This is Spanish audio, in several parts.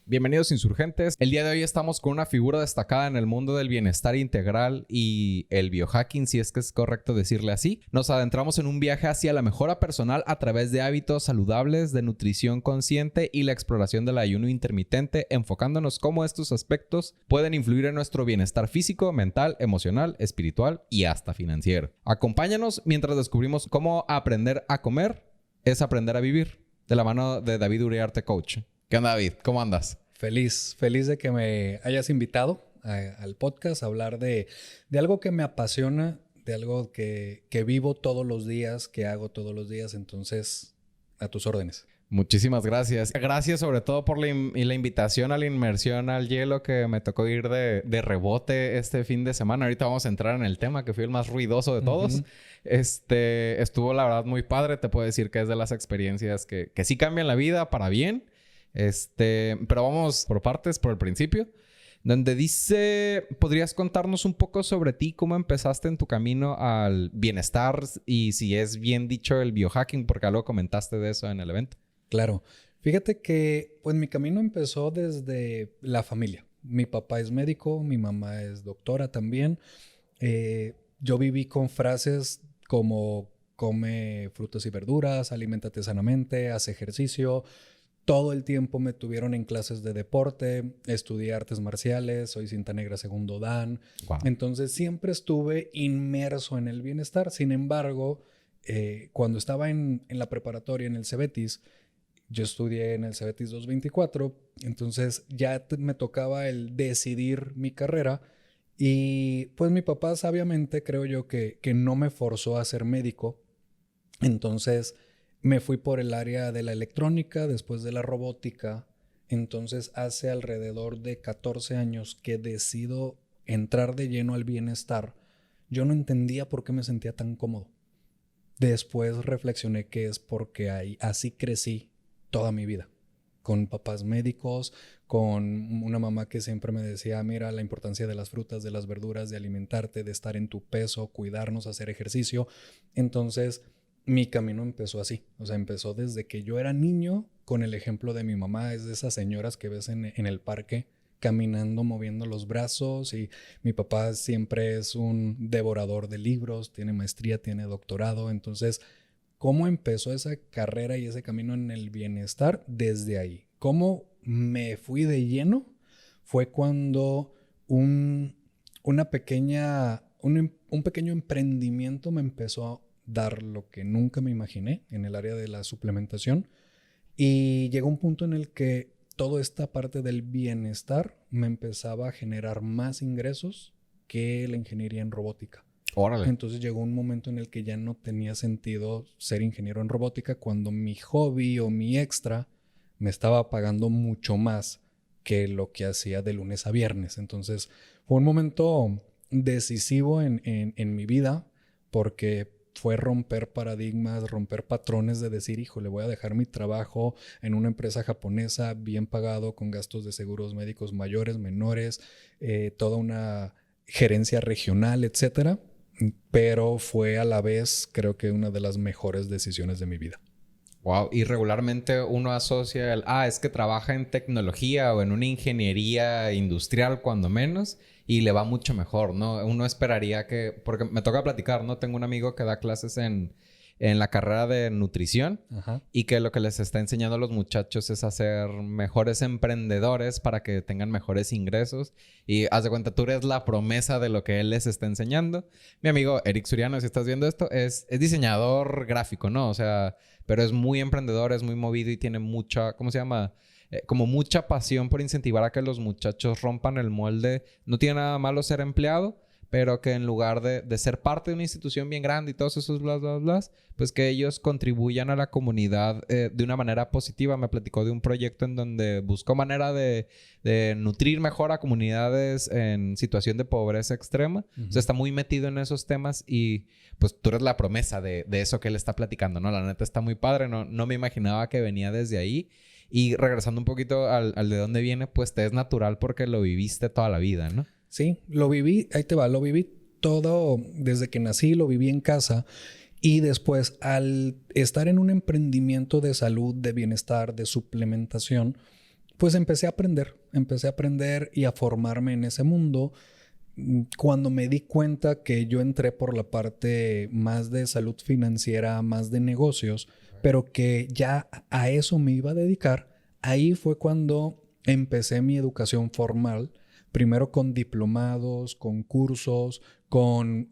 Bienvenidos insurgentes. El día de hoy estamos con una figura destacada en el mundo del bienestar integral y el biohacking, si es que es correcto decirle así. Nos adentramos en un viaje hacia la mejora personal a través de hábitos saludables, de nutrición consciente y la exploración del ayuno intermitente, enfocándonos cómo estos aspectos pueden influir en nuestro bienestar físico, mental, emocional, espiritual y hasta financiero. Acompáñanos mientras descubrimos cómo aprender a comer es aprender a vivir, de la mano de David Uriarte, coach. ¿Qué onda, David? ¿Cómo andas? Feliz de que me hayas invitado al podcast a hablar de algo que me apasiona, de algo que vivo todos los días, que hago todos los días. Entonces, a tus órdenes. Muchísimas gracias. Gracias sobre todo por la invitación a la inmersión al hielo que me tocó ir de rebote este fin de semana. Ahorita vamos a entrar en el tema que fue el más ruidoso de todos. Estuvo la verdad muy padre. Te puedo decir que es de las experiencias que sí cambian la vida para bien. Pero vamos por partes, por el principio. Donde dice, ¿podrías contarnos un poco sobre ti? ¿Cómo empezaste en tu camino al bienestar? Y si es bien dicho el biohacking, porque algo comentaste de eso en el evento. Claro. Fíjate que pues mi camino empezó desde la familia. Mi papá es médico, mi mamá es doctora también. Yo viví con frases como come frutas y verduras, aliméntate sanamente, haz ejercicio. Todo el tiempo me tuvieron en clases de deporte, estudié artes marciales, soy cinta negra segundo dan. Wow. Entonces siempre estuve inmerso en el bienestar. Sin embargo, cuando estaba en la preparatoria, en el Cebetis, yo estudié en el Cebetis 224, entonces ya me tocaba el decidir mi carrera. Y pues mi papá sabiamente creo yo que no me forzó a ser médico. Entonces me fui por el área de la electrónica, después de la robótica. Entonces hace alrededor de 14 años que decido entrar de lleno al bienestar. Yo no entendía por qué me sentía tan cómodo. Después reflexioné que es porque así crecí toda mi vida. Con papás médicos, con una mamá que siempre me decía, mira, la importancia de las frutas, de las verduras, de alimentarte, de estar en tu peso, cuidarnos, hacer ejercicio. Entonces, mi camino empezó así. O sea, empezó desde que yo era niño, con el ejemplo de mi mamá. Es de esas señoras que ves en el parque, caminando, moviendo los brazos. Y mi papá siempre es un devorador de libros, tiene maestría, tiene doctorado. Entonces, ¿cómo empezó esa carrera y ese camino en el bienestar? Desde ahí. ¿Cómo me fui de lleno? Fue cuando un pequeño emprendimiento me empezó a dar lo que nunca me imaginé en el área de la suplementación. Y llegó un punto en el que toda esta parte del bienestar me empezaba a generar más ingresos que la ingeniería en robótica. Órale. Entonces llegó un momento en el que ya no tenía sentido ser ingeniero en robótica cuando mi hobby o mi extra me estaba pagando mucho más que lo que hacía de lunes a viernes. Entonces fue un momento decisivo en mi vida porque fue romper paradigmas, romper patrones de decir, híjole, voy a dejar mi trabajo en una empresa japonesa bien pagado con gastos de seguros médicos mayores, menores, toda una gerencia regional, etcétera. Pero fue a la vez, creo que una de las mejores decisiones de mi vida. Wow. Y regularmente uno asocia es que trabaja en tecnología o en una ingeniería industrial cuando menos y le va mucho mejor, ¿no? Uno esperaría porque me toca platicar, ¿no? Tengo un amigo que da clases en la carrera de nutrición. Ajá. Y que lo que les está enseñando a los muchachos es hacer mejores emprendedores para que tengan mejores ingresos. Y haz de cuenta, tú eres la promesa de lo que él les está enseñando. Mi amigo Eric Suriano, si estás viendo esto, es diseñador gráfico, ¿no? O sea, pero es muy emprendedor, es muy movido y tiene mucha, ¿cómo se llama? Como mucha pasión por incentivar a que los muchachos rompan el molde. No tiene nada malo ser empleado, pero que en lugar de ser parte de una institución bien grande y todos esos bla, bla, bla, pues que ellos contribuyan a la comunidad de una manera positiva. Me platicó de un proyecto en donde buscó manera de nutrir mejor a comunidades en situación de pobreza extrema. O sea, está muy metido en esos temas y pues tú eres la promesa de eso que él está platicando, ¿no? La neta está muy padre. No me imaginaba que venía desde ahí. Y regresando un poquito al de dónde viene, pues te es natural porque lo viviste toda la vida, ¿no? Sí, lo viví, ahí te va, lo viví todo desde que nací, lo viví en casa y después al estar en un emprendimiento de salud, de bienestar, de suplementación, pues empecé a aprender y a formarme en ese mundo. Cuando me di cuenta que yo entré por la parte más de salud financiera, más de negocios, pero que ya a eso me iba a dedicar, ahí fue cuando empecé mi educación formal, primero con diplomados, con cursos,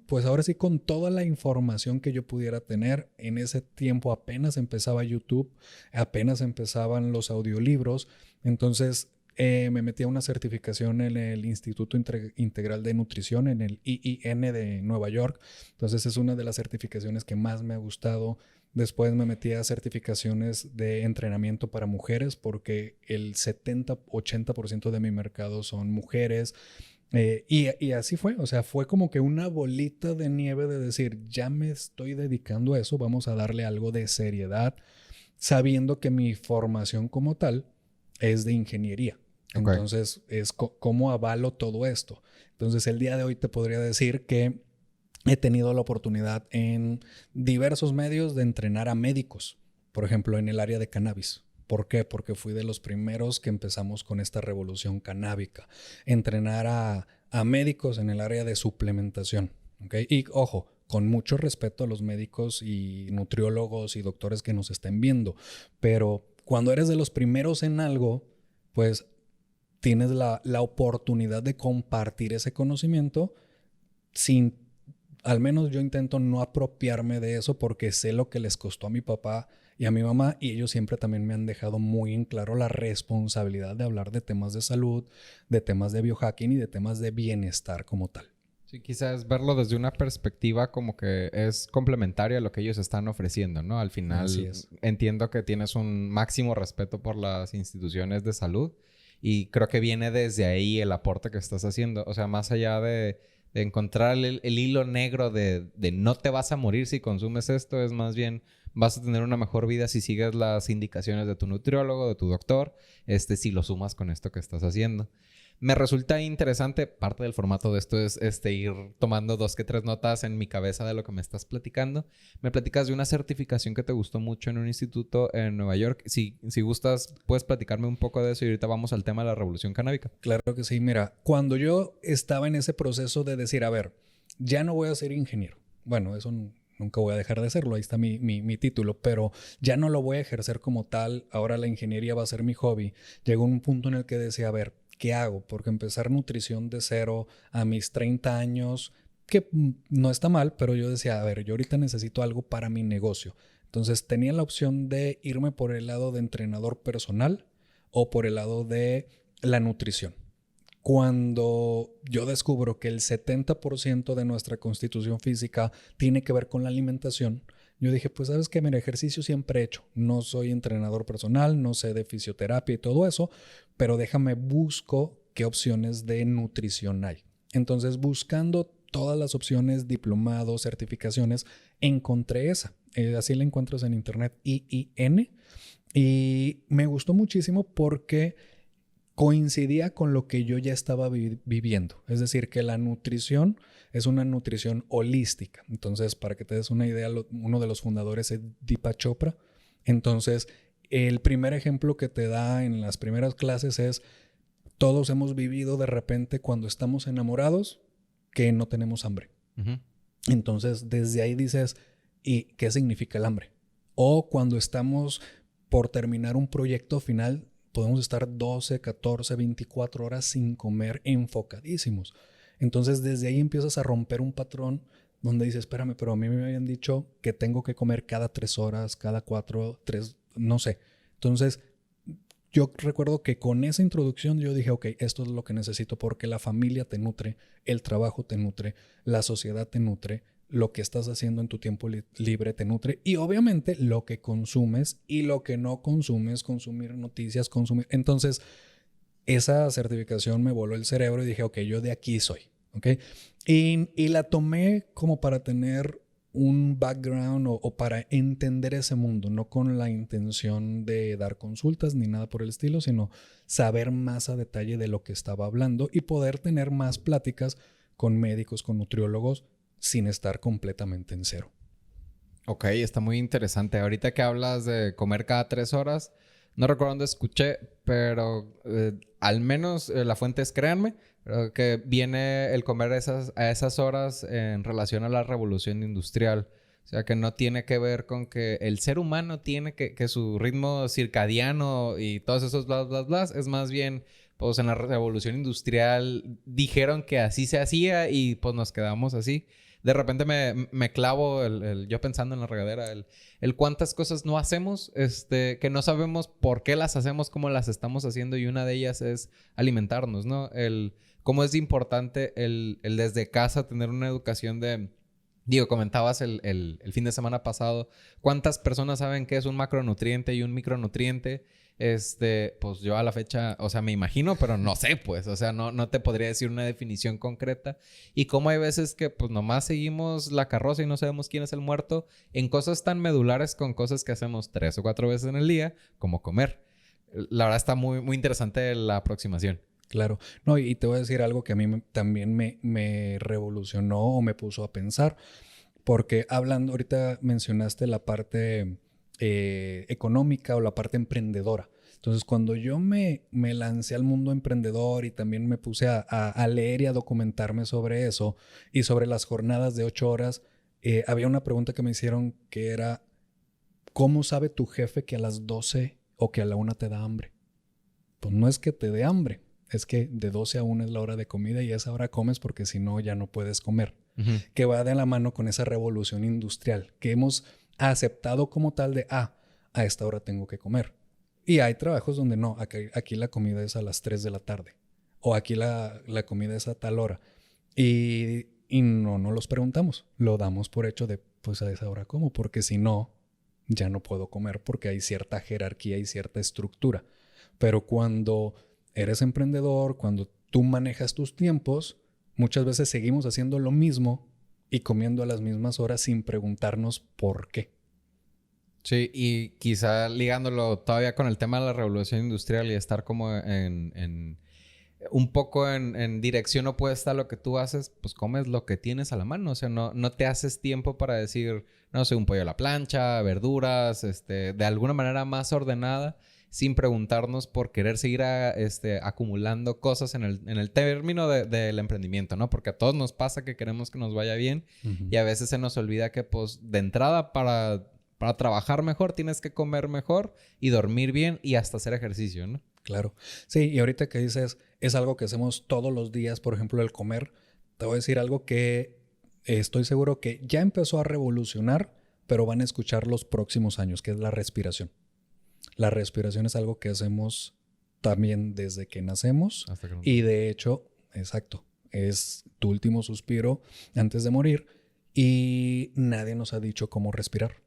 pues ahora sí, con toda la información que yo pudiera tener. En ese tiempo apenas empezaba YouTube, apenas empezaban los audiolibros, entonces me metí a una certificación en el Instituto Integral de Nutrición, en el IIN de Nueva York. Entonces es una de las certificaciones que más me ha gustado. Después me metí a certificaciones de entrenamiento para mujeres porque el 70-80% de mi mercado son mujeres. Y así fue, o sea, fue como que una bolita de nieve de decir, ya me estoy dedicando a eso, vamos a darle algo de seriedad, sabiendo que mi formación como tal es de ingeniería. Okay. Entonces, es cómo avalo todo esto. Entonces, el día de hoy te podría decir que he tenido la oportunidad en diversos medios de entrenar a médicos, por ejemplo, en el área de cannabis. ¿Por qué? Porque fui de los primeros que empezamos con esta revolución canábica. Entrenar a médicos en el área de suplementación. ¿Okay? Y ojo, con mucho respeto a los médicos y nutriólogos y doctores que nos estén viendo, pero cuando eres de los primeros en algo, pues tienes la oportunidad de compartir ese conocimiento sin, al menos yo intento no apropiarme de eso porque sé lo que les costó a mi papá y a mi mamá, y ellos siempre también me han dejado muy en claro la responsabilidad de hablar de temas de salud, de temas de biohacking y de temas de bienestar como tal. Sí, quizás verlo desde una perspectiva como que es complementaria a lo que ellos están ofreciendo, ¿no? Al final entiendo que tienes un máximo respeto por las instituciones de salud y creo que viene desde ahí el aporte que estás haciendo. O sea, más allá de encontrar el hilo negro de no te vas a morir si consumes esto, es más bien vas a tener una mejor vida si sigues las indicaciones de tu nutriólogo, de tu doctor, si lo sumas con esto que estás haciendo. Me resulta interesante, parte del formato de esto es ir tomando 2 que 3 notas en mi cabeza de lo que me estás platicando. Me platicas de una certificación que te gustó mucho en un instituto en Nueva York. Si gustas, puedes platicarme un poco de eso y ahorita vamos al tema de la revolución canábica. Claro que sí. Mira, cuando yo estaba en ese proceso de decir, a ver, ya no voy a ser ingeniero. Bueno, eso nunca voy a dejar de hacerlo. Ahí está mi título, pero ya no lo voy a ejercer como tal. Ahora la ingeniería va a ser mi hobby. Llegó un punto en el que decía, a ver, ¿qué hago? Porque empezar nutrición de cero a mis 30 años, que no está mal, pero yo decía, a ver, yo ahorita necesito algo para mi negocio. Entonces tenía la opción de irme por el lado de entrenador personal o por el lado de la nutrición. Cuando yo descubro que el 70% de nuestra constitución física tiene que ver con la alimentación, yo dije, pues sabes que, mira, ejercicio siempre he hecho. No soy entrenador personal, no sé de fisioterapia y todo eso, pero déjame busco qué opciones de nutrición hay. Entonces, buscando todas las opciones, diplomados, certificaciones, encontré esa. Así la encuentras en internet, IIN. Y me gustó muchísimo porque coincidía con lo que yo ya estaba viviendo. Es decir, que la nutrición es una nutrición holística. Entonces, para que te des una idea, uno de los fundadores es Deepak Chopra. Entonces, el primer ejemplo que te da en las primeras clases es, todos hemos vivido de repente cuando estamos enamorados que no tenemos hambre. Uh-huh. Entonces, desde ahí dices, ¿y qué significa el hambre? O cuando estamos por terminar un proyecto final, podemos estar 12, 14, 24 horas sin comer, enfocadísimos. Entonces, desde ahí empiezas a romper un patrón donde dices, espérame, pero a mí me habían dicho que tengo que comer cada 3 horas, cada 4, 3, no sé. Entonces, yo recuerdo que con esa introducción yo dije, ok, esto es lo que necesito porque la familia te nutre, el trabajo te nutre, la sociedad te nutre, lo que estás haciendo en tu tiempo libre te nutre y obviamente lo que consumes y lo que no consumes, consumir noticias, consumir. Entonces, esa certificación me voló el cerebro y dije, ok, yo de aquí soy, ¿ok? Y la tomé como para tener un background o para entender ese mundo, no con la intención de dar consultas ni nada por el estilo, sino saber más a detalle de lo que estaba hablando y poder tener más pláticas con médicos, con nutriólogos, sin estar completamente en cero. Ok, está muy interesante. Ahorita que hablas de comer cada 3 horas, No recuerdo dónde escuché, pero al menos la fuente es créanme, que viene el comer a esas horas en relación a la revolución industrial. O sea, que no tiene que ver con que el ser humano tiene que su ritmo circadiano y todos esos bla, bla, bla, es más bien, pues en la revolución industrial dijeron que así se hacía y pues nos quedamos así. De repente me clavo yo pensando en la regadera, el cuántas cosas no hacemos, que no sabemos por qué las hacemos, cómo las estamos haciendo, y una de ellas es alimentarnos, ¿no? Cómo es importante el desde casa tener una educación de... Digo, comentabas el fin de semana pasado, ¿cuántas personas saben qué es un macronutriente y un micronutriente? Pues yo a la fecha, o sea, me imagino, pero no sé, pues, o sea, no te podría decir una definición concreta. Y cómo hay veces que, pues, nomás seguimos la carroza y no sabemos quién es el muerto en cosas tan medulares con cosas que hacemos 3 o 4 veces en el día, como comer. La verdad está muy, muy interesante la aproximación. Claro. No, y te voy a decir algo que a mí también me revolucionó o me puso a pensar, porque hablando, ahorita mencionaste la parte económica o la parte emprendedora. Entonces, cuando yo me lancé al mundo emprendedor y también me puse a leer y a documentarme sobre eso y sobre las jornadas de 8 horas, había una pregunta que me hicieron que era, ¿cómo sabe tu jefe que a las 12 o que a la 1 te da hambre? Pues no es que te dé hambre, es que de 12 a 1 es la hora de comida y a esa hora comes porque si no ya no puedes comer. Uh-huh. Que va de la mano con esa revolución industrial que hemos aceptado como tal de, a esta hora tengo que comer. Y hay trabajos donde no, aquí la comida es a las 3 de la tarde o aquí la comida es a tal hora. Y no los preguntamos, lo damos por hecho de, pues a esa hora como, porque si no, ya no puedo comer porque hay cierta jerarquía y cierta estructura. Pero cuando eres emprendedor, cuando tú manejas tus tiempos, muchas veces seguimos haciendo lo mismo y comiendo a las mismas horas sin preguntarnos por qué. Sí, y quizá ligándolo todavía con el tema de la revolución industrial y estar como un poco en dirección opuesta a lo que tú haces, pues comes lo que tienes a la mano. O sea, no te haces tiempo para decir, no sé, un pollo a la plancha, verduras, de alguna manera más ordenada, sin preguntarnos por querer seguir acumulando cosas en el término del emprendimiento, ¿no? Porque a todos nos pasa que queremos que nos vaya bien y a veces se nos olvida que, pues, de entrada para trabajar mejor tienes que comer mejor y dormir bien y hasta hacer ejercicio, ¿no? Claro. Sí, y ahorita que dices, es algo que hacemos todos los días, por ejemplo, el comer, te voy a decir algo que estoy seguro que ya empezó a revolucionar, pero van a escuchar los próximos años, que es la respiración. La respiración es algo que hacemos también desde que nacemos Hasta que y de hecho, exacto, es tu último suspiro antes de morir y nadie nos ha dicho cómo respirar.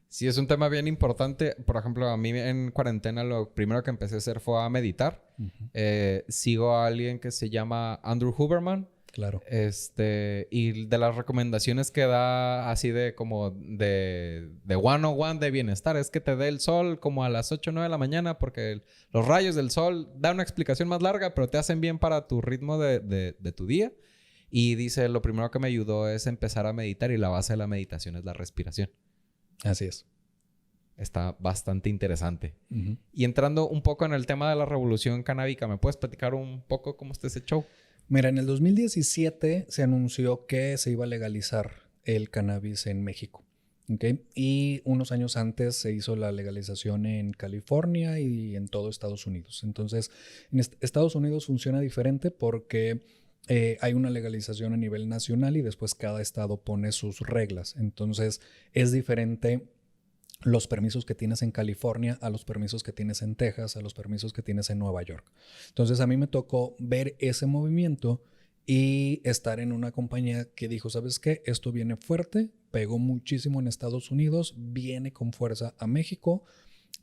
Sí, es un tema bien importante. Por ejemplo, a mí en cuarentena lo primero que empecé a hacer fue a meditar. Uh-huh. Sigo a alguien que se llama Andrew Huberman. Claro. Y de las recomendaciones que da así de como de 101 de bienestar es que te dé el sol como a las 8 o 9 de la mañana porque los rayos del sol dan una explicación más larga, pero te hacen bien para tu ritmo de tu día. Y dice, lo primero que me ayudó es empezar a meditar y la base de la meditación es la respiración. Así es. Está bastante interesante. Uh-huh. Y entrando un poco en el tema de la revolución canábica, ¿me puedes platicar un poco cómo está ese show? Mira, en el 2017 se anunció que se iba a legalizar el cannabis en México. ¿Okay? Y unos años antes se hizo la legalización en California y en todo Estados Unidos. Entonces, en Estados Unidos funciona diferente porque hay una legalización a nivel nacional y después cada estado pone sus reglas. Entonces, es diferente los permisos que tienes en California a los permisos que tienes en Texas, a los permisos que tienes en Nueva York. Entonces a mí me tocó ver ese movimiento y estar en una compañía que dijo, ¿sabes qué? Esto viene fuerte, pegó muchísimo en Estados Unidos, viene con fuerza a México,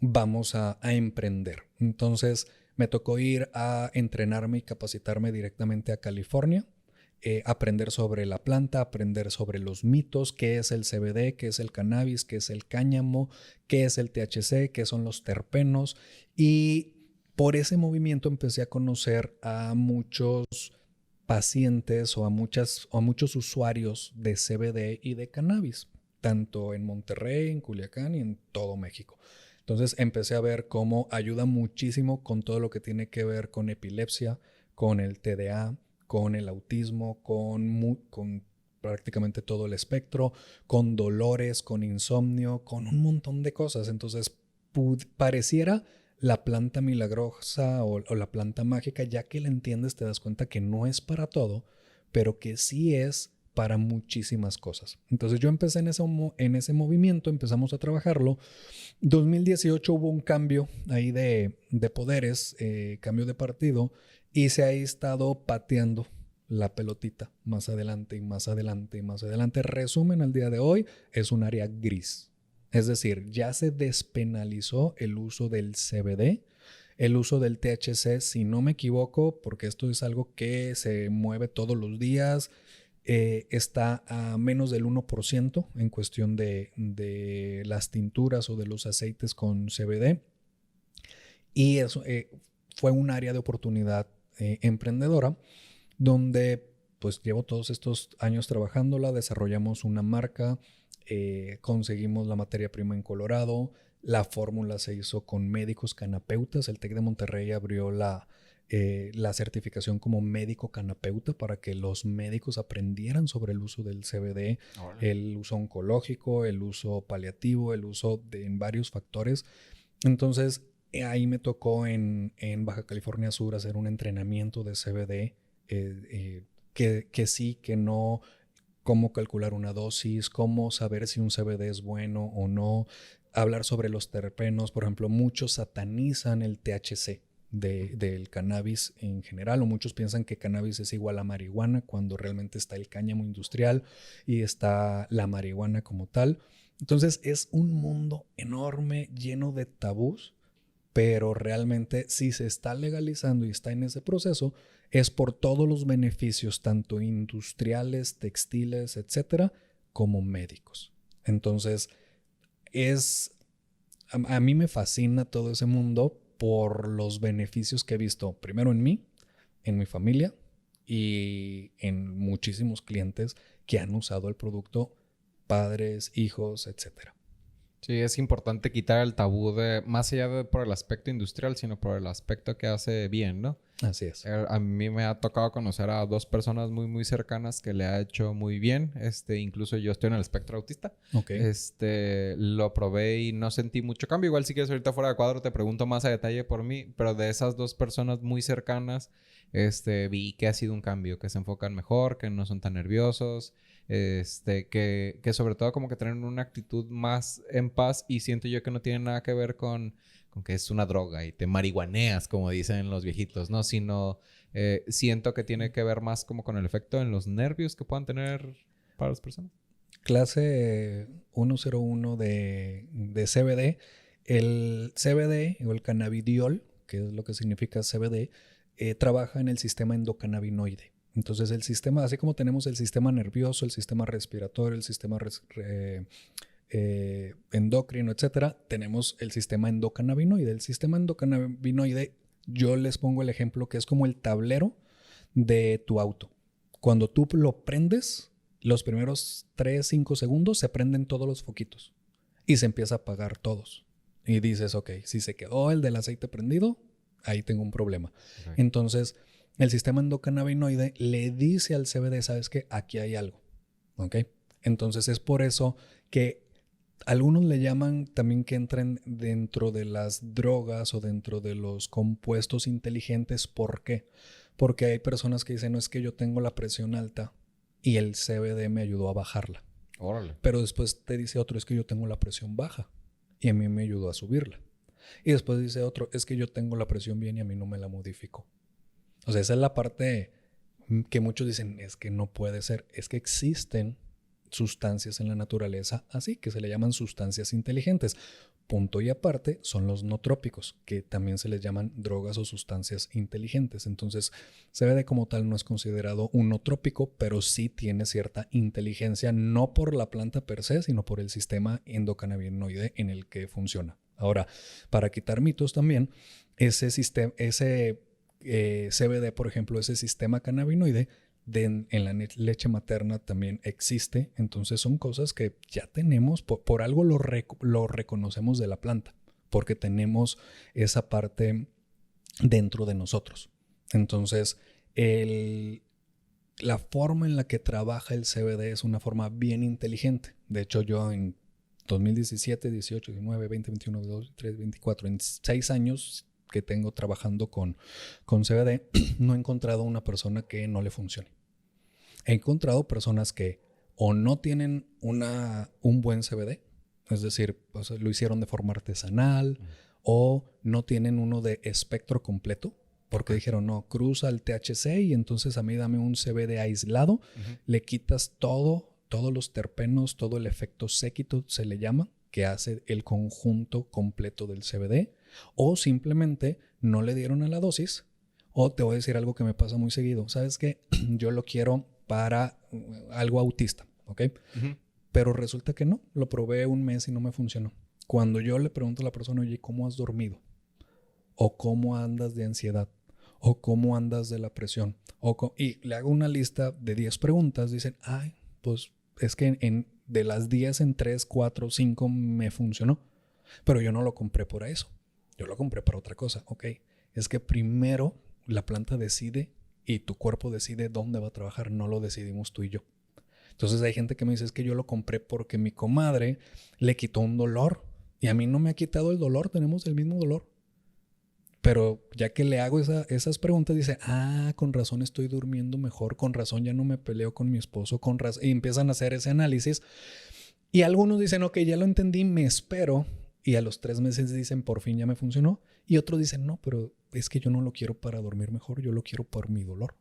vamos a emprender. Entonces me tocó ir a entrenarme y capacitarme directamente a California. Aprender sobre la planta, aprender sobre los mitos, qué es el CBD, qué es el cannabis, qué es el cáñamo, qué es el THC, qué son los terpenos. Y por ese movimiento empecé a conocer a muchos pacientes o a muchos usuarios de CBD y de cannabis, tanto en Monterrey, en Culiacán y en todo México. Entonces empecé a ver cómo ayuda muchísimo con todo lo que tiene que ver con epilepsia, con el TDA, con el autismo, con prácticamente todo el espectro, con dolores, con insomnio, con un montón de cosas. Entonces pareciera la planta milagrosa o la planta mágica, ya que la entiendes te das cuenta que no es para todo, pero que sí es para muchísimas cosas. Entonces yo empecé en ese movimiento, empezamos a trabajarlo. 2018 hubo un cambio ahí de poderes, cambio de partido, y se ha estado pateando la pelotita más adelante y más adelante y más adelante. Resumen, al día de hoy es un área gris. Es decir, ya se despenalizó el uso del CBD, el uso del THC, si no me equivoco, porque esto es algo que se mueve todos los días. Está a menos del 1% en cuestión de las tinturas o de los aceites con CBD. Y eso fue un área de oportunidad emprendedora donde pues llevo todos estos años trabajándola, desarrollamos una marca, conseguimos la materia prima en Colorado, la fórmula se hizo con médicos canapeutas, el TEC de Monterrey abrió la certificación como médico canapeuta para que los médicos aprendieran sobre el uso del CBD, el uso oncológico, el uso paliativo, el uso en varios factores. Entonces, ahí me tocó en Baja California Sur hacer un entrenamiento de CBD, que sí, que no, cómo calcular una dosis, cómo saber si un CBD es bueno o no, hablar sobre los terpenos. Por ejemplo, muchos satanizan el THC del cannabis en general, o muchos piensan que cannabis es igual a marihuana, cuando realmente está el cáñamo industrial y está la marihuana como tal. Entonces es un mundo enorme, lleno de tabús, pero realmente si se está legalizando y está en ese proceso, es por todos los beneficios, tanto industriales, textiles, etcétera, como médicos. Entonces, a mí me fascina todo ese mundo por los beneficios que he visto, primero en mí, en mi familia y en muchísimos clientes que han usado el producto, padres, hijos, etcétera. Sí, es importante quitar el tabú de, más allá de por el aspecto industrial, sino por el aspecto que hace bien, ¿no? Así es. A mí me ha tocado conocer a dos personas muy, muy cercanas que le ha hecho muy bien. Incluso yo estoy en el espectro autista. Ok. Lo probé y no sentí mucho cambio. Igual si quieres ahorita fuera de cuadro te pregunto más a detalle por mí. Pero de esas dos personas muy cercanas, vi que ha sido un cambio. Que se enfocan mejor, que no son tan nerviosos. Que sobre todo como que tienen una actitud más en paz. Y siento yo que no tiene nada que ver con que es una droga y te marihuaneas, como dicen los viejitos, ¿no? Sino siento que tiene que ver más como con el efecto en los nervios que puedan tener para las personas. Clase 101 de CBD. El CBD o el cannabidiol, que es lo que significa CBD, trabaja en el sistema endocannabinoide. Entonces el sistema, así como tenemos el sistema nervioso, el sistema respiratorio, el sistema endocrino, etcétera, tenemos el sistema endocannabinoide. El sistema endocannabinoide, yo les pongo el ejemplo que es como el tablero de tu auto. Cuando tú lo prendes, los primeros 3-5 segundos se prenden todos los foquitos y se empieza a apagar todos. Y dices, ok, si se quedó el del aceite prendido, ahí tengo un problema. Okay. Entonces, el sistema endocannabinoide le dice al CBD, ¿sabes qué? Aquí hay algo. ¿Ok? Entonces, es por eso que algunos le llaman también que entren dentro de las drogas o dentro de los compuestos inteligentes. ¿Por qué? Porque hay personas que dicen, no, es que yo tengo la presión alta y el CBD me ayudó a bajarla. Órale. Pero después te dice otro, es que yo tengo la presión baja y a mí me ayudó a subirla. Y después dice otro, es que yo tengo la presión bien y a mí no me la modificó. O sea, esa es la parte que muchos dicen, es que no puede ser. Es que existen sustancias en la naturaleza así, que se le llaman sustancias inteligentes. Punto y aparte son los no trópicos, que también se les llaman drogas o sustancias inteligentes. Entonces, CBD como tal no es considerado un no trópico, pero sí tiene cierta inteligencia, no por la planta per se, sino por el sistema endocannabinoide en el que funciona. Ahora, para quitar mitos también, ese CBD, por ejemplo, ese sistema cannabinoide, en la leche materna también existe. Entonces son cosas que ya tenemos, por algo lo reconocemos de la planta, porque tenemos esa parte dentro de nosotros. Entonces, la forma en la que trabaja el CBD es una forma bien inteligente. De hecho, yo en 2017, 18, 19, 20, 21, 22, 23, 24, en 6 años que tengo trabajando con CBD, no he encontrado una persona que no le funcione. He encontrado personas que o no tienen un buen CBD, es decir, pues, lo hicieron de forma artesanal, o no tienen uno de espectro completo, porque dijeron, no, cruza el THC y entonces a mí dame un CBD aislado, le quitas todos los terpenos, todo el efecto séquito se le llama, que hace el conjunto completo del CBD, o simplemente no le dieron a la dosis. O te voy a decir algo que me pasa muy seguido. ¿Sabes qué? Yo lo quiero para algo autista, ¿ok? Pero resulta que no. Lo probé un mes y no me funcionó. Cuando yo le pregunto a la persona, oye, ¿cómo has dormido? O ¿cómo andas de ansiedad? O ¿cómo andas de la presión? Y le hago una lista de 10 preguntas. Dicen, ay, pues es que de las 10 en 3, 4, 5 me funcionó. Pero yo no lo compré por eso. Yo lo compré para otra cosa. Ok, es que primero la planta decide y tu cuerpo decide dónde va a trabajar. No lo decidimos tú y yo. Entonces hay gente que me dice, es que yo lo compré porque mi comadre le quitó un dolor. Y a mí no me ha quitado el dolor. Tenemos el mismo dolor. Pero ya que le hago esas preguntas, dice, con razón estoy durmiendo mejor, con razón ya no me peleo con mi esposo, con razón. Y empiezan a hacer ese análisis. Y algunos dicen, ok, ya lo entendí, me espero. Y a los 3 meses dicen, por fin ya me funcionó. Y otros dicen, no, pero es que yo no lo quiero para dormir mejor, yo lo quiero por mi dolor.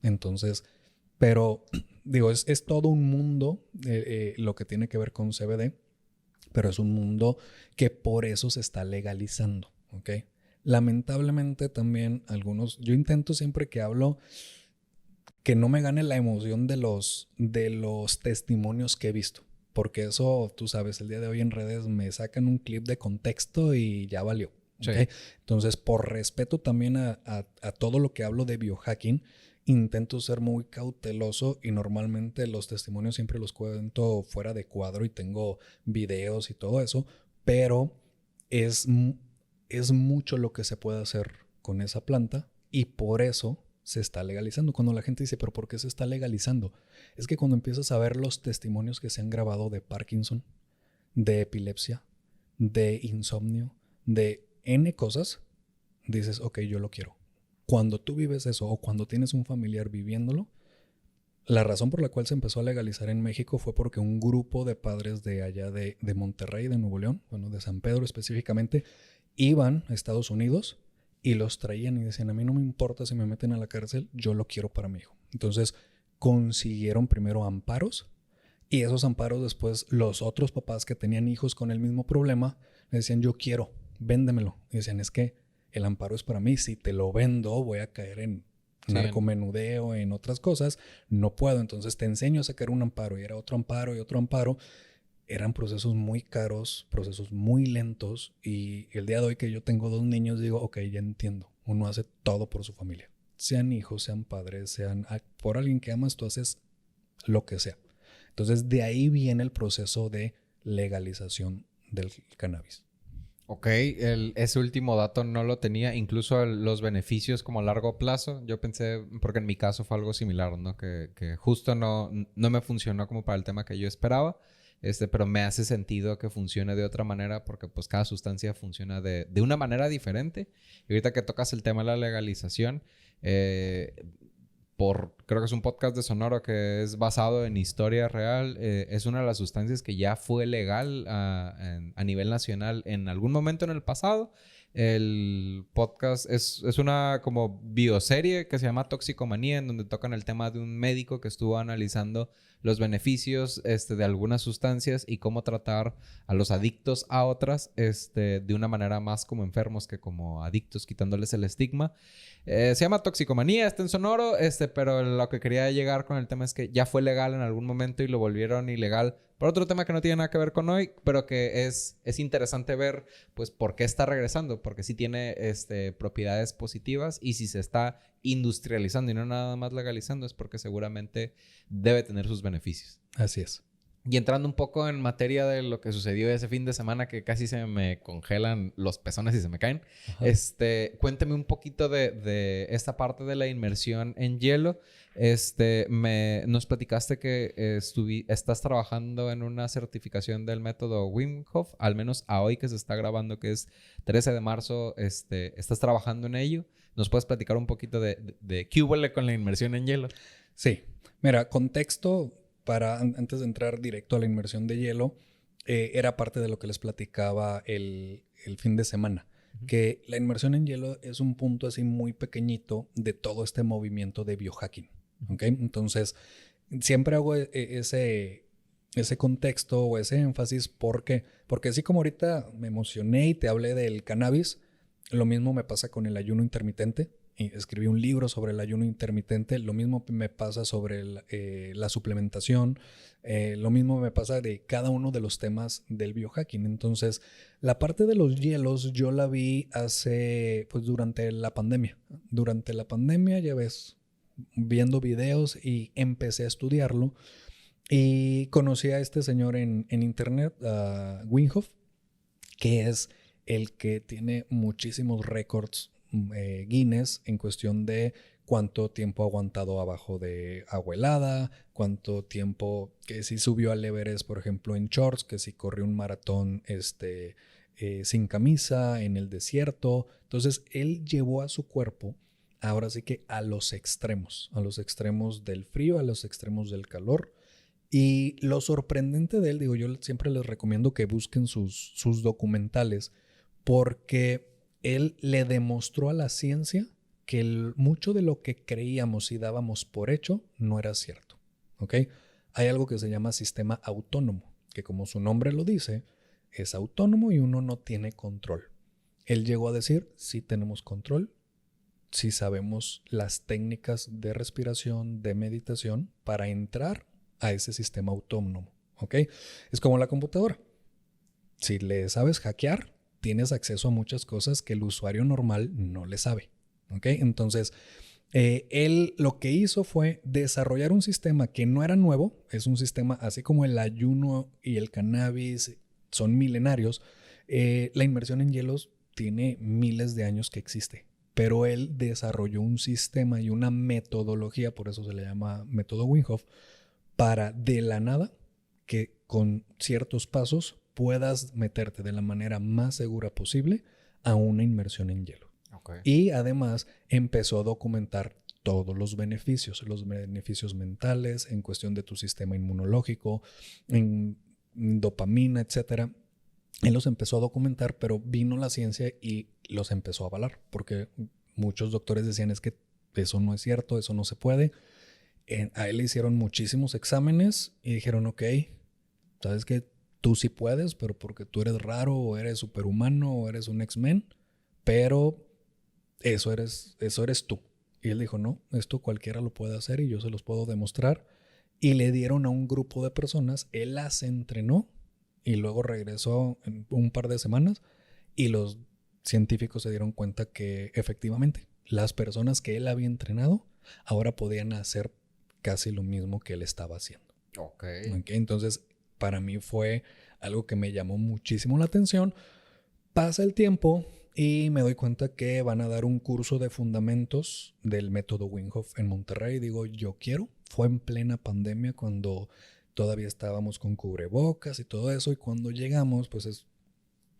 Entonces, pero digo, es todo un mundo lo que tiene que ver con CBD, pero es un mundo que por eso se está legalizando, ¿ok? Lamentablemente también yo intento siempre que hablo que no me gane la emoción de los testimonios que he visto. Porque eso, tú sabes, el día de hoy en redes me sacan un clip de contexto y ya valió. ¿Okay? Sí. Entonces, por respeto también a todo lo que hablo de biohacking, intento ser muy cauteloso y normalmente los testimonios siempre los cuento fuera de cuadro y tengo videos y todo eso, pero es mucho lo que se puede hacer con esa planta y por eso se está legalizando. Cuando la gente dice, ¿pero por qué se está legalizando? Es que cuando empiezas a ver los testimonios que se han grabado de Parkinson, de epilepsia, de insomnio, de N cosas, dices, ok, yo lo quiero. Cuando tú vives eso o cuando tienes un familiar viviéndolo, la razón por la cual se empezó a legalizar en México fue porque un grupo de padres de allá de Monterrey, de Nuevo León, bueno, de San Pedro específicamente, iban a Estados Unidos y los traían y decían, a mí no me importa si me meten a la cárcel, yo lo quiero para mi hijo. Entonces consiguieron primero amparos y esos amparos después los otros papás que tenían hijos con el mismo problema le decían, yo quiero, véndemelo. Y decían, es que el amparo es para mí, si te lo vendo voy a caer en narcomenudeo, en otras cosas, no puedo. Entonces te enseño a sacar un amparo y era otro amparo y otro amparo. Eran procesos muy caros, procesos muy lentos y el día de hoy que yo tengo 2 niños digo, ok, ya entiendo, uno hace todo por su familia. Sean hijos, sean padres, sean por alguien que amas, tú haces lo que sea. Entonces de ahí viene el proceso de legalización del cannabis. Ok, ese último dato no lo tenía, incluso los beneficios como a largo plazo, yo pensé, porque en mi caso fue algo similar, ¿no? Que justo no me funcionó como para el tema que yo esperaba, pero me hace sentido que funcione de otra manera porque pues cada sustancia funciona de una manera diferente. Y ahorita que tocas el tema de la legalización, creo que es un podcast de Sonoro que es basado en historia real. Es una de las sustancias que ya fue legal a nivel nacional en algún momento en el pasado. El podcast es una como bioserie que se llama Toxicomanía, en donde tocan el tema de un médico que estuvo analizando los beneficios de algunas sustancias y cómo tratar a los adictos a otras de una manera más como enfermos que como adictos, quitándoles el estigma. Se llama Toxicomanía, está en Sonoro, pero lo que quería llegar con el tema es que ya fue legal en algún momento y lo volvieron ilegal por otro tema que no tiene nada que ver con hoy, pero que es interesante ver, pues, por qué está regresando, porque sí tiene propiedades positivas y si se está industrializando y no nada más legalizando es porque seguramente debe tener sus beneficios. Así es. Y entrando un poco en materia de lo que sucedió ese fin de semana, que casi se me congelan los pezones y se me caen. Ajá. Cuéntame un poquito de esta parte de la inmersión en hielo. Nos platicaste que estás trabajando en una certificación del método Wim Hof, al menos a hoy que se está grabando, que es 13 de marzo, estás trabajando en ello. ¿Nos puedes platicar un poquito de qué hubo con la inmersión en hielo? Sí. Mira, contexto para antes de entrar directo a la inmersión de hielo, era parte de lo que les platicaba el fin de semana. Que la inmersión en hielo es un punto así muy pequeñito de todo este movimiento de biohacking. ¿Ok? Entonces, siempre hago ese contexto o ese énfasis. ¿Por qué? Porque así como ahorita me emocioné y te hablé del cannabis, lo mismo me pasa con el ayuno intermitente. Y escribí un libro sobre el ayuno intermitente. Lo mismo me pasa sobre la suplementación. Lo mismo me pasa de cada uno de los temas del biohacking. Entonces, la parte de los hielos yo la vi pues durante la pandemia. Durante la pandemia, ya ves, viendo videos y empecé a estudiarlo. Y conocí a este señor en internet, a Wim Hof, que es el que tiene muchísimos récords Guinness en cuestión de cuánto tiempo ha aguantado abajo de agua helada, cuánto tiempo que si subió al Everest, por ejemplo, en shorts, que si corrió un maratón sin camisa en el desierto. Entonces, él llevó a su cuerpo, ahora sí que a los extremos del frío, a los extremos del calor. Y lo sorprendente de él, digo, yo siempre les recomiendo que busquen sus documentales, porque él le demostró a la ciencia que mucho de lo que creíamos y dábamos por hecho no era cierto. ¿Ok? Hay algo que se llama sistema autónomo, que como su nombre lo dice, es autónomo y uno no tiene control. Él llegó a decir, sí tenemos control, sí sabemos las técnicas de respiración, de meditación para entrar a ese sistema autónomo. ¿Ok? Es como la computadora. Si le sabes hackear, tienes acceso a muchas cosas que el usuario normal no le sabe. ¿Ok? Entonces, él lo que hizo fue desarrollar un sistema que no era nuevo. Es un sistema así como el ayuno y el cannabis son milenarios. La inmersión en hielos tiene miles de años que existe. Pero él desarrolló un sistema y una metodología, por eso se le llama método Wim Hof, para de la nada, que con ciertos pasos puedas meterte de la manera más segura posible a una inmersión en hielo. Okay. Y además empezó a documentar todos los beneficios mentales, en cuestión de tu sistema inmunológico, en dopamina, etcétera. Él los empezó a documentar, pero vino la ciencia y los empezó a avalar, porque muchos doctores decían es que eso no es cierto, eso no se puede. A él le hicieron muchísimos exámenes y dijeron, ok, sabes que tú sí puedes, pero porque tú eres raro o eres superhumano o eres un X-Men, pero eso eres tú. Y él dijo, no, esto cualquiera lo puede hacer y yo se los puedo demostrar. Y le dieron a un grupo de personas, él las entrenó y luego regresó en un par de semanas y los científicos se dieron cuenta que efectivamente las personas que él había entrenado ahora podían hacer casi lo mismo que él estaba haciendo. Okay. Entonces, para mí fue algo que me llamó muchísimo la atención. Pasa el tiempo y me doy cuenta que van a dar un curso de fundamentos del método Wim Hof en Monterrey. Digo, yo quiero. Fue en plena pandemia cuando todavía estábamos con cubrebocas y todo eso. Y cuando llegamos, pues es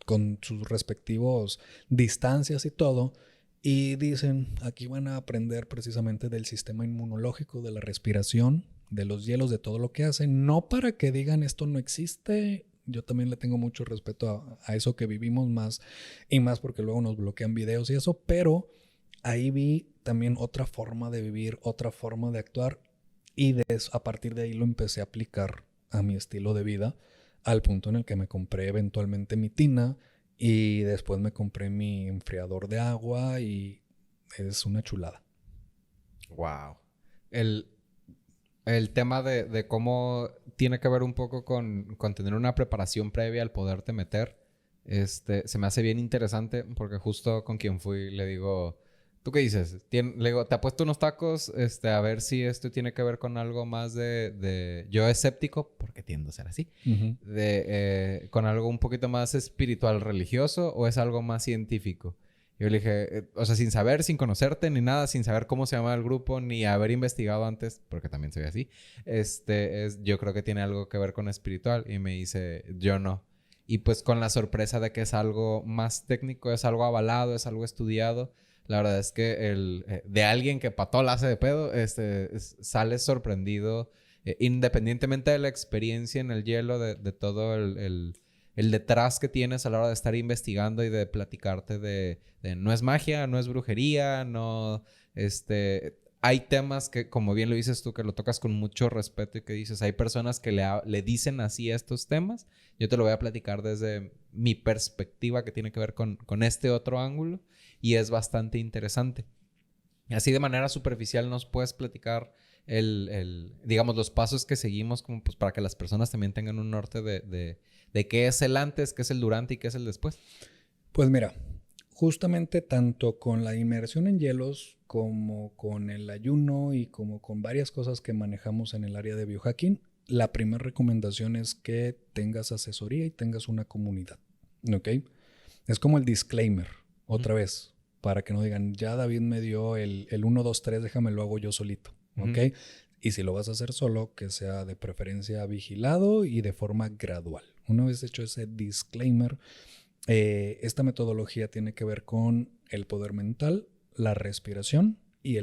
con sus respectivos distancias y todo. Y dicen, aquí van a aprender precisamente del sistema inmunológico, de la respiración, de los hielos, de todo lo que hacen. No para que digan esto no existe. Yo también le tengo mucho respeto a eso que vivimos más y más porque luego nos bloquean videos y eso. Pero ahí vi también otra forma de vivir, otra forma de actuar. Y a partir de ahí lo empecé a aplicar a mi estilo de vida, al punto en el que me compré eventualmente mi tina. Y después me compré mi enfriador de agua y es una chulada. Wow. El tema de cómo tiene que ver un poco con tener una preparación previa al poderte meter, se me hace bien interesante porque justo con quien fui le digo, ¿Tú qué dices? Le digo, te apuesto unos tacos, a ver si esto tiene que ver con algo más de... Yo escéptico, porque tiendo a ser así. Ujú. Con algo un poquito más espiritual, religioso, o es algo más científico. Yo le dije, o sea, sin saber, sin conocerte, ni nada, sin saber cómo se llama el grupo, ni haber investigado antes, porque también soy así. Yo creo que tiene algo que ver con espiritual. Y me dice, yo no. Y pues con la sorpresa de que es algo más técnico, es algo avalado, es algo estudiado. La verdad es que de alguien que pató la hace de pedo, sale sorprendido, independientemente de la experiencia en el hielo, de todo el detrás que tienes a la hora de estar investigando y de platicarte de no es magia, no es brujería, no, hay temas que, como bien lo dices tú, que lo tocas con mucho respeto y que dices, hay personas que le dicen así a estos temas. Yo te lo voy a platicar desde mi perspectiva que tiene que ver con este otro ángulo y es bastante interesante. Así de manera superficial nos puedes platicar digamos, los pasos que seguimos como pues para que las personas también tengan un norte de qué es el antes, qué es el durante y qué es el después. Pues mira, justamente tanto con la inmersión en hielos como con el ayuno y como con varias cosas que manejamos en el área de biohacking, la primera recomendación es que tengas asesoría y tengas una comunidad, ¿ok? Es como el disclaimer, otra vez, para que no digan, ya David me dio el 1, 2, 3, déjame lo hago yo solito, ¿ok? Y si lo vas a hacer solo, que sea de preferencia vigilado y de forma gradual. Una vez hecho ese disclaimer, esta metodología tiene que ver con el poder mental, la respiración y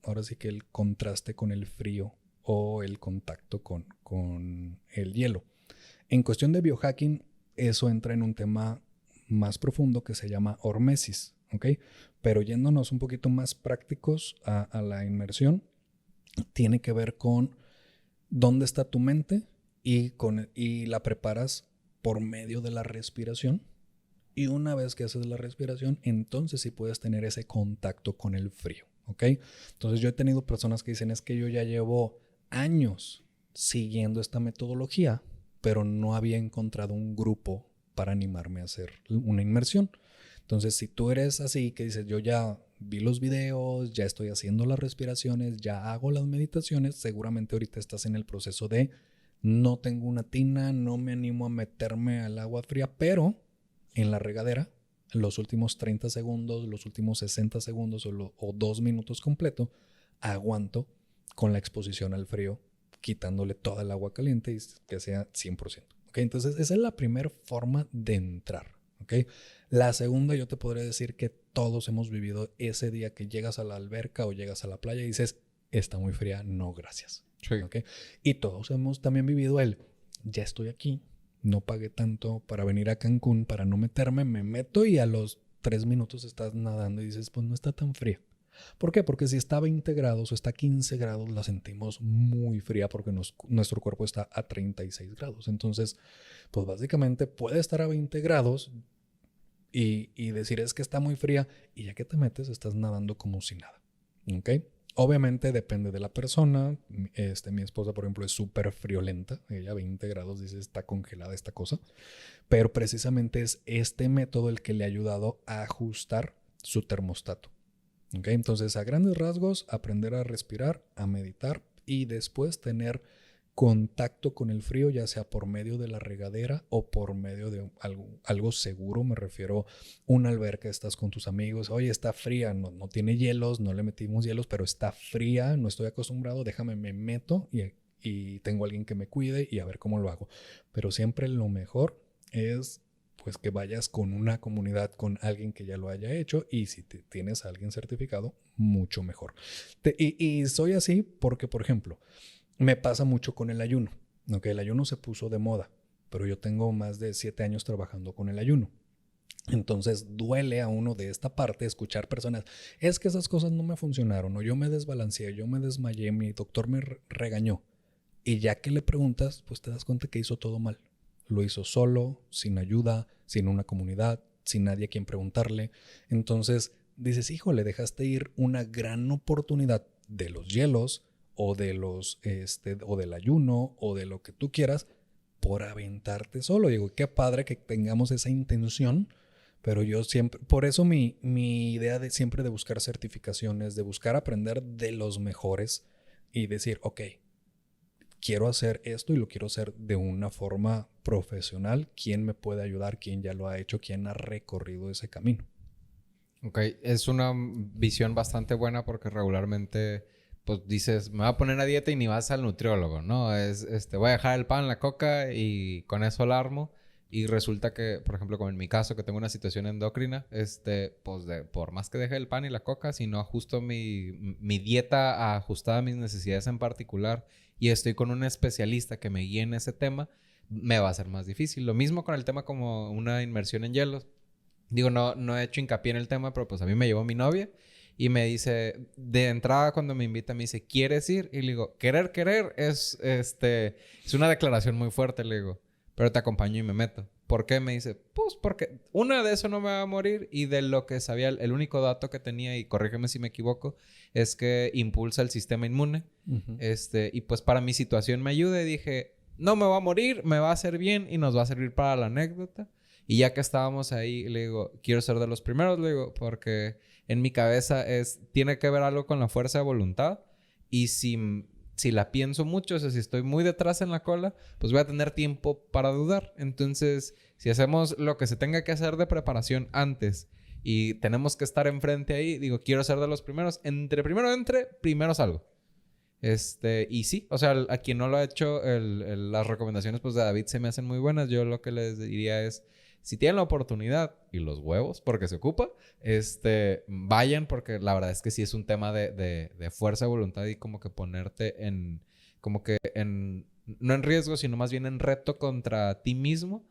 ahora sí que el contraste con el frío o el contacto con el hielo. En cuestión de biohacking, eso entra en un tema más profundo que se llama hormesis, ¿ok? Pero yéndonos un poquito más prácticos a la inmersión, tiene que ver con dónde está tu mente y la preparas por medio de la respiración. Y una vez que haces la respiración, entonces sí puedes tener ese contacto con el frío, ¿ok? Entonces yo he tenido personas que dicen, es que yo ya llevo años siguiendo esta metodología, pero no había encontrado un grupo para animarme a hacer una inmersión. Entonces, si tú eres así, que dices, yo ya vi los videos, ya estoy haciendo las respiraciones, ya hago las meditaciones, seguramente ahorita estás en el proceso de no tengo una tina, no me animo a meterme al agua fría, pero en la regadera, los últimos 30 segundos, los últimos 60 segundos o 2 minutos completo, aguanto con la exposición al frío, quitándole toda el agua caliente y que sea 100%. ¿Okay? Entonces, esa es la primera forma de entrar. ¿Okay? La segunda, yo te podría decir que todos hemos vivido ese día que llegas a la alberca o llegas a la playa y dices, está muy fría, no gracias. Sí. ¿Okay? Y todos hemos también vivido ya estoy aquí, no pagué tanto para venir a Cancún, para no meterme, me meto y a los 3 minutos estás nadando y dices, pues no está tan fría. ¿Por qué? Porque si está a 20 grados o está a 15 grados, la sentimos muy fría porque nuestro cuerpo está a 36 grados. Entonces, pues básicamente puede estar a 20 grados y decir es que está muy fría y ya que te metes estás nadando como si nada. ¿Ok? Obviamente depende de la persona. Mi esposa, por ejemplo, es súper friolenta. Ella a 20 grados dice está congelada esta cosa. Pero precisamente es este método el que le ha ayudado a ajustar su termostato. ¿Okay? Entonces, a grandes rasgos, aprender a respirar, a meditar y después tener contacto con el frío, ya sea por medio de la regadera o por medio de algo seguro. Me refiero a una alberca, estás con tus amigos, oye, está fría, no tiene hielos, no le metimos hielos, pero está fría, no estoy acostumbrado, déjame, me meto y tengo a alguien que me cuide y a ver cómo lo hago. Pero siempre lo mejor es pues que vayas con una comunidad, con alguien que ya lo haya hecho y si tienes a alguien certificado, mucho mejor. Y soy así porque, por ejemplo, me pasa mucho con el ayuno. Okay, el ayuno se puso de moda, pero yo tengo más de 7 años trabajando con el ayuno. Entonces duele a uno de esta parte escuchar personas, es que esas cosas no me funcionaron, o yo me desbalanceé, yo me desmayé, mi doctor me regañó. Y ya que le preguntas, pues te das cuenta que hizo todo mal. Lo hizo solo, sin ayuda, sin una comunidad, sin nadie a quien preguntarle. Entonces dices, híjole, dejaste ir una gran oportunidad de los hielos o o del ayuno o de lo que tú quieras por aventarte solo. Digo, qué padre que tengamos esa intención, Pero yo siempre, por eso mi idea de siempre de buscar certificaciones, de buscar aprender de los mejores y decir, ok, quiero hacer esto y lo quiero hacer de una forma profesional. ¿Quién me puede ayudar? ¿Quién ya lo ha hecho? ¿Quién ha recorrido ese camino? Ok, es una visión bastante buena porque regularmente, pues dices, me voy a poner a dieta y ni vas al nutriólogo, ¿no? Voy a dejar el pan, la coca y con eso la armo. Y resulta que, por ejemplo, como en mi caso, que tengo una situación endocrina, pues por más que deje el pan y la coca, si no ajusto mi dieta ajustada a mis necesidades en particular y estoy con un especialista que me guíe en ese tema, me va a ser más difícil. Lo mismo con el tema como una inmersión en hielos. Digo, no he hecho hincapié en el tema, pero pues a mí me llevó mi novia y me dice, de entrada cuando me invita, me dice, ¿quieres ir? Y le digo, querer es una declaración muy fuerte, le digo, pero te acompaño y me meto. ¿Por qué? Me dice, pues porque una de eso no me va a morir y de lo que sabía, el único dato que tenía, y corrígeme si me equivoco, es que impulsa el sistema inmune. Ujú. Y pues para mi situación me ayuda y dije, no me va a morir, me va a hacer bien y nos va a servir para la anécdota. Y ya que estábamos ahí, le digo, quiero ser de los primeros, le digo, porque en mi cabeza tiene que ver algo con la fuerza de voluntad. Y si la pienso mucho, o sea, si estoy muy detrás en la cola, pues voy a tener tiempo para dudar. Entonces, si hacemos lo que se tenga que hacer de preparación antes y tenemos que estar enfrente ahí, digo, quiero ser de los primeros. Primero salgo. Y sí, o sea, a quien no lo ha hecho, las recomendaciones pues de David se me hacen muy buenas. Yo lo que les diría es, si tienen la oportunidad y los huevos, porque se ocupa, vayan, porque la verdad es que sí es un tema de fuerza de voluntad y como que ponerte no en riesgo, sino más bien en reto contra ti mismo.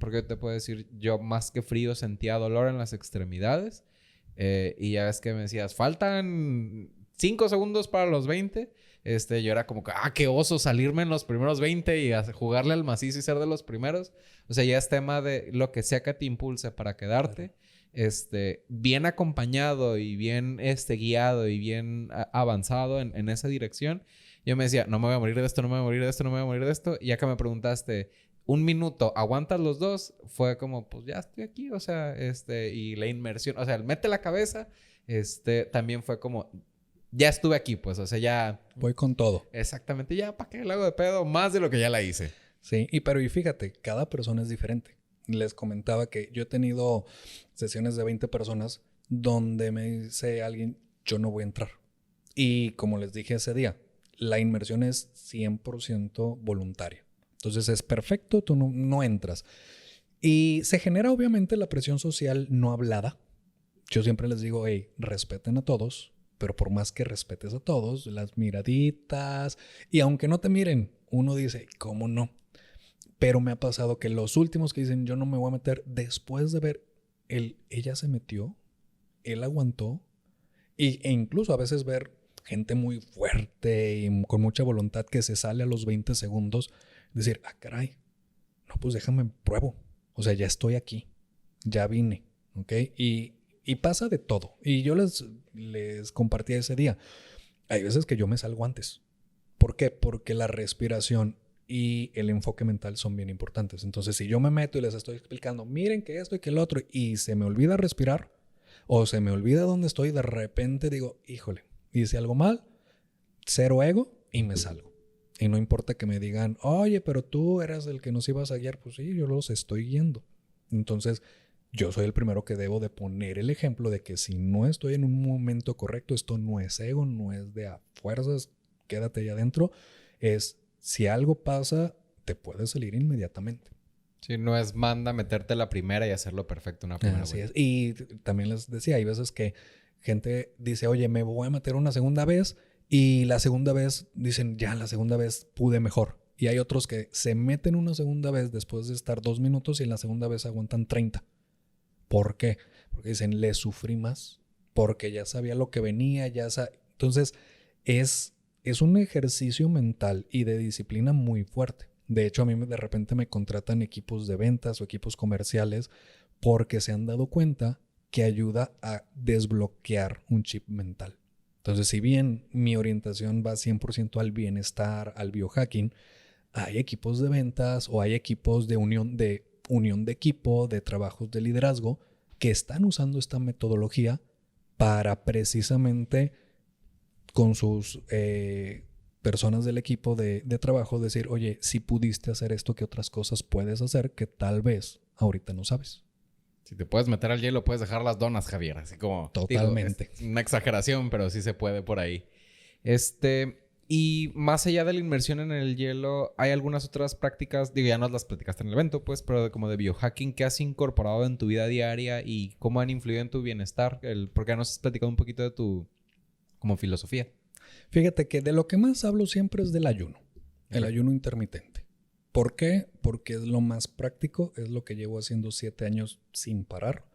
Porque te puedo decir, yo más que frío sentía dolor en las extremidades. Y ya ves que me decías, faltan 5 segundos para los 20. Yo era como que, qué oso salirme en los primeros 20 y jugarle al macizo y ser de los primeros. O sea, ya es tema de lo que sea que te impulse para quedarte. Bien acompañado y bien guiado y bien avanzado en esa dirección. Yo me decía, no me voy a morir de esto, no me voy a morir de esto, no me voy a morir de esto. Y ya que me preguntaste, un minuto, ¿aguantas los dos? Fue como, pues ya estoy aquí, o sea, y la inmersión, o sea, el mete la cabeza, también fue como, ya estuve aquí, pues, o sea, ya... Voy con todo. Exactamente, ya, ¿para qué le hago de pedo? Más de lo que ya la hice. Sí, pero fíjate, cada persona es diferente. Les comentaba que yo he tenido sesiones de 20 personas donde me dice alguien, yo no voy a entrar. Y como les dije ese día, la inmersión es 100% voluntaria. Entonces es perfecto, tú no entras. Y se genera obviamente la presión social no hablada. Yo siempre les digo, hey, respeten a todos, pero por más que respetes a todos, las miraditas, y aunque no te miren, uno dice, ¿cómo no? Pero me ha pasado que los últimos que dicen, yo no me voy a meter, después de ver, ella se metió, él aguantó, e incluso a veces ver gente muy fuerte y con mucha voluntad que se sale a los 20 segundos, decir, caray, no, pues déjame pruebo. O sea, ya estoy aquí, ya vine, ¿ok? Y pasa de todo. Y yo les compartí ese día. Hay veces que yo me salgo antes. ¿Por qué? Porque la respiración y el enfoque mental son bien importantes. Entonces, si yo me meto y les estoy explicando, miren que esto y que el otro, y se me olvida respirar, o se me olvida dónde estoy, de repente digo, híjole, hice algo mal, cero ego y me salgo. Y no importa que me digan, oye, pero tú eras el que nos ibas a guiar. Pues sí, yo los estoy guiando. Entonces, yo soy el primero que debo de poner el ejemplo de que si no estoy en un momento correcto, esto no es ego, no es de a fuerzas, quédate ahí adentro. Es, si algo pasa, te puedes salir inmediatamente. Sí, no es manda meterte la primera y hacerlo perfecto una primera Así vez. es. Y también les decía, hay veces que gente dice, oye, me voy a meter una segunda vez, y la segunda vez dicen, ya, la segunda vez pude mejor. Y hay otros que se meten una segunda vez después de estar 2 minutos y en la segunda vez aguantan 30. ¿Por qué? Porque dicen, le sufrí más, porque ya sabía lo que venía, Entonces, es un ejercicio mental y de disciplina muy fuerte. De hecho, a mí de repente me contratan equipos de ventas o equipos comerciales porque se han dado cuenta que ayuda a desbloquear un chip mental. Entonces, si bien mi orientación va 100% al bienestar, al biohacking, hay equipos de ventas o hay equipos de unión de unión de equipo, de trabajos de liderazgo, que están usando esta metodología para precisamente con sus personas del equipo de trabajo decir, oye, si pudiste hacer esto, ¿qué otras cosas puedes hacer que tal vez ahorita no sabes? Si te puedes meter al hielo, puedes dejar las donas, Javier. Así como... Totalmente. Digo, es una exageración, pero sí se puede por ahí. Y más allá de la inmersión en el hielo, ¿hay algunas otras prácticas? Digo, ya nos las platicaste en el evento, pues, pero como de biohacking que has incorporado en tu vida diaria y cómo han influido en tu bienestar. Porque nos has platicado un poquito de tu como filosofía. Fíjate que de lo que más hablo siempre es del ayuno. El ayuno intermitente. ¿Por qué? Porque es lo más práctico, es lo que llevo haciendo 7 años sin parar.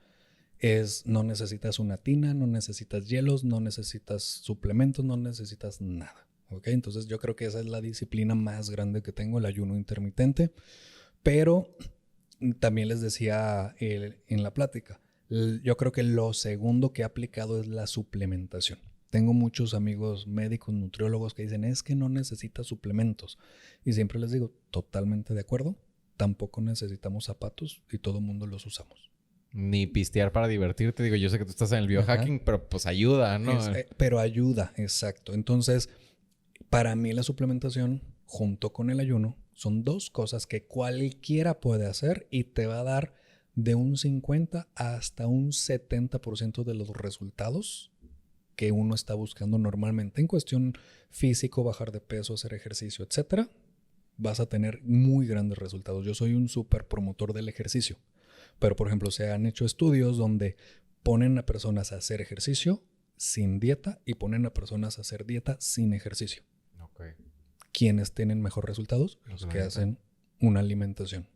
No necesitas una tina, no necesitas hielos, no necesitas suplementos, no necesitas nada. ¿Ok? Entonces yo creo que esa es la disciplina más grande que tengo, el ayuno intermitente. Pero también les decía en la plática, yo creo que lo segundo que he aplicado es la suplementación. Tengo muchos amigos médicos, nutriólogos que dicen, es que no necesitas suplementos. Y siempre les digo, totalmente de acuerdo. Tampoco necesitamos zapatos y todo el mundo los usamos. Ni pistear para divertirte. Digo, yo sé que tú estás en el biohacking, Ajá. pero pues ayuda, ¿no? Pero ayuda, exacto. Entonces, para mí la suplementación junto con el ayuno son dos cosas que cualquiera puede hacer y te va a dar de un 50 hasta un 70% de los resultados que uno está buscando normalmente en cuestión físico, bajar de peso, hacer ejercicio, etcétera. Vas a tener muy grandes resultados. Yo soy un súper promotor del ejercicio. Pero, por ejemplo, se han hecho estudios donde ponen a personas a hacer ejercicio sin dieta y ponen a personas a hacer dieta sin ejercicio. Okay. ¿Quiénes tienen mejores resultados? Los que hacen una alimentación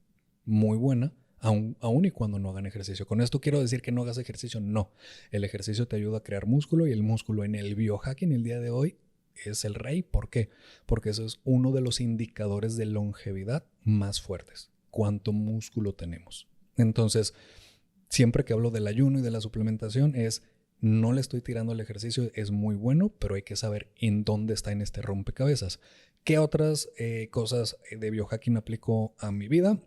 muy buena, aun y cuando no hagan ejercicio. Con esto quiero decir que no hagas ejercicio, no. El ejercicio te ayuda a crear músculo y el músculo en el biohacking el día de hoy es el rey. ¿Por qué? Porque eso es uno de los indicadores de longevidad más fuertes. ¿Cuánto músculo tenemos? Entonces, siempre que hablo del ayuno y de la suplementación no le estoy tirando al ejercicio, es muy bueno, pero hay que saber en dónde está en este rompecabezas. ¿Qué otras cosas de biohacking aplico a mi vida?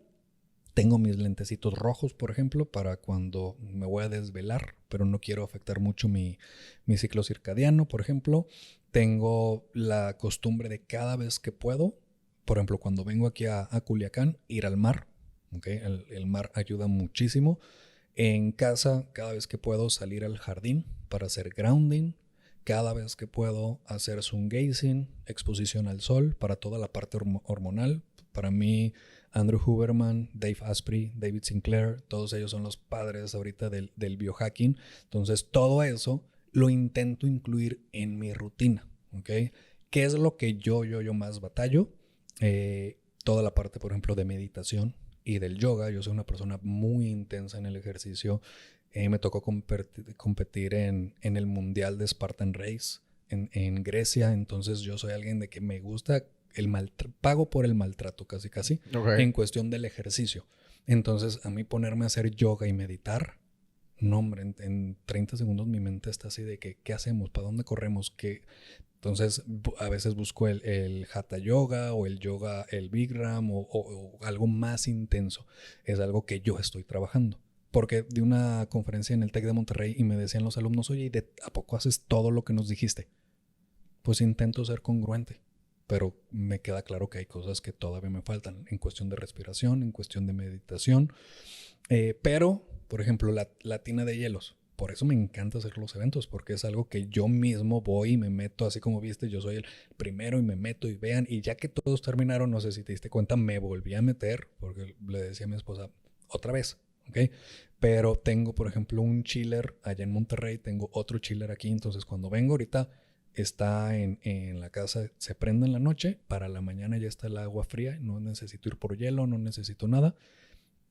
Tengo mis lentecitos rojos, por ejemplo, para cuando me voy a desvelar, pero no quiero afectar mucho mi ciclo circadiano, por ejemplo. Tengo la costumbre de cada vez que puedo, por ejemplo, cuando vengo aquí a Culiacán, ir al mar. ¿Okay? El mar ayuda muchísimo. En casa, cada vez que puedo salir al jardín para hacer grounding, cada vez que puedo hacer sun gazing, exposición al sol para toda la parte hormonal. Para mí, Andrew Huberman, Dave Asprey, David Sinclair, todos ellos son los padres ahorita del biohacking. Entonces, todo eso lo intento incluir en mi rutina. ¿Okay? ¿Qué es lo que yo más batallo? Toda la parte, por ejemplo, de meditación y del yoga. Yo soy una persona muy intensa en el ejercicio. Me tocó competir en el Mundial de Spartan Race en Grecia. Entonces yo soy alguien de que me gusta pago por el maltrato casi Okay. en cuestión del ejercicio. Entonces a mí ponerme a hacer yoga y meditar, no hombre, en 30 segundos mi mente está así de que ¿qué hacemos? ¿Para dónde corremos? Entonces a veces busco el Hatha Yoga o el yoga, el Bikram o algo más intenso. Es algo que yo estoy trabajando. Porque di una conferencia en el TEC de Monterrey y me decían los alumnos, oye, ¿a poco haces todo lo que nos dijiste? Pues intento ser congruente, pero me queda claro que hay cosas que todavía me faltan en cuestión de respiración, en cuestión de meditación. Pero, por ejemplo, la tina de hielos. Por eso me encanta hacer los eventos, porque es algo que yo mismo voy y me meto, así como viste, yo soy el primero y me meto y vean, y ya que todos terminaron, no sé si te diste cuenta, me volví a meter, porque le decía a mi esposa, otra vez, ¿ok? Pero tengo, por ejemplo, un chiller allá en Monterrey, tengo otro chiller aquí, entonces cuando vengo ahorita, está en la casa, se prende en la noche, para la mañana ya está el agua fría, no necesito ir por hielo, no necesito nada,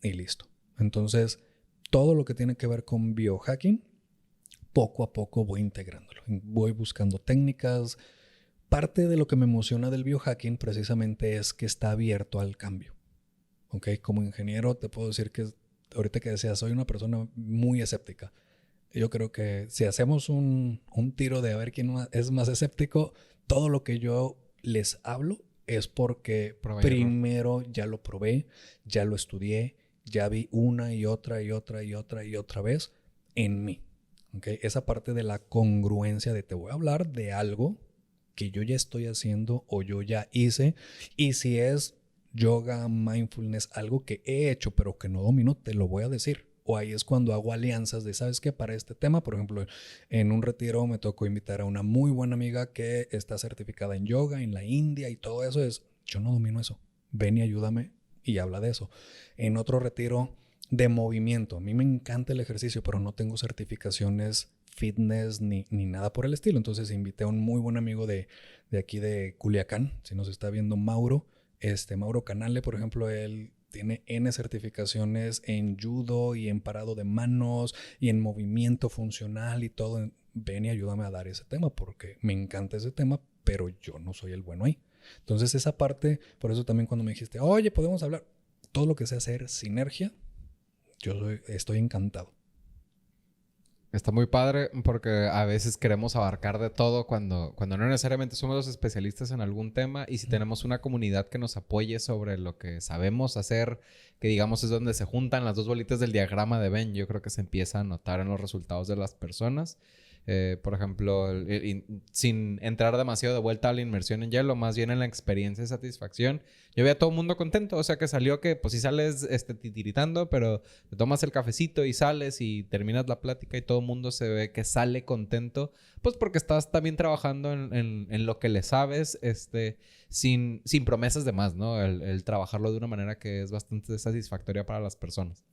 y listo. Entonces, todo lo que tiene que ver con biohacking, poco a poco voy integrándolo. Voy buscando técnicas. Parte de lo que me emociona del biohacking precisamente es que está abierto al cambio. ¿Okay? Como ingeniero te puedo decir que ahorita que decías, soy una persona muy escéptica. Yo creo que si hacemos un tiro de a ver quién es más escéptico, todo lo que yo les hablo es porque primero ya lo probé, ya lo estudié, ya vi una y otra y otra y otra y otra vez en mí. ¿Okay? Esa parte de la congruencia de te voy a hablar de algo que yo ya estoy haciendo o yo ya hice. Y si es yoga, mindfulness, algo que he hecho pero que no domino, te lo voy a decir. O ahí es cuando hago alianzas de, ¿sabes qué? Para este tema, por ejemplo, en un retiro me tocó invitar a una muy buena amiga que está certificada en yoga en la India y todo eso es, yo no domino eso. Ven y ayúdame y habla de eso. En otro retiro de movimiento, a mí me encanta el ejercicio, pero no tengo certificaciones fitness ni nada por el estilo. Entonces invité a un muy buen amigo de aquí de Culiacán, si nos está viendo Mauro, Mauro Canale, por ejemplo, él tiene N certificaciones en judo y en parado de manos y en movimiento funcional y todo. Ven y ayúdame a dar ese tema porque me encanta ese tema, pero yo no soy el bueno ahí. Entonces esa parte, por eso también cuando me dijiste, oye, podemos hablar, todo lo que sea hacer sinergia, estoy encantado. Está muy padre porque a veces queremos abarcar de todo cuando no necesariamente somos los especialistas en algún tema y si tenemos una comunidad que nos apoye sobre lo que sabemos hacer, que digamos es donde se juntan las dos bolitas del diagrama de Venn, yo creo que se empieza a notar en los resultados de las personas. Por ejemplo, sin entrar demasiado de vuelta a la inmersión en hielo, más bien en la experiencia de satisfacción. Yo veía a todo el mundo contento, o sea que salió que pues sí sales titiritando, pero te tomas el cafecito y sales y terminas la plática y todo el mundo se ve que sale contento, pues porque estás también trabajando en lo que le sabes, sin promesas de más, ¿no? El trabajarlo de una manera que es bastante satisfactoria para las personas.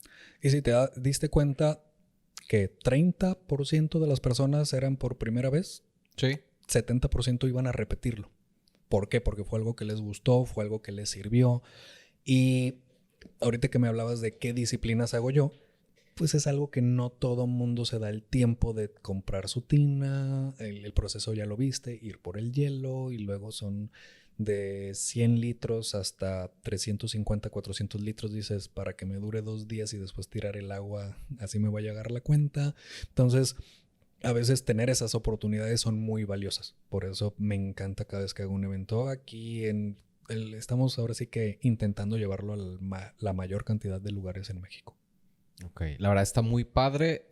Y si te diste cuenta que 30% de las personas eran por primera vez, Sí. 70% iban a repetirlo. ¿Por qué? Porque fue algo que les gustó, fue algo que les sirvió. Y ahorita que me hablabas de qué disciplinas hago yo, pues es algo que no todo mundo se da el tiempo de comprar su tina, el proceso ya lo viste, ir por el hielo y luego son de 100 litros hasta 350, 400 litros, dices, para que me dure 2 días y después tirar el agua, así me va a llegar la cuenta. Entonces, a veces tener esas oportunidades son muy valiosas. Por eso me encanta cada vez que hago un evento aquí estamos ahora sí que intentando llevarlo a la mayor cantidad de lugares en México. Ok, la verdad está muy padre.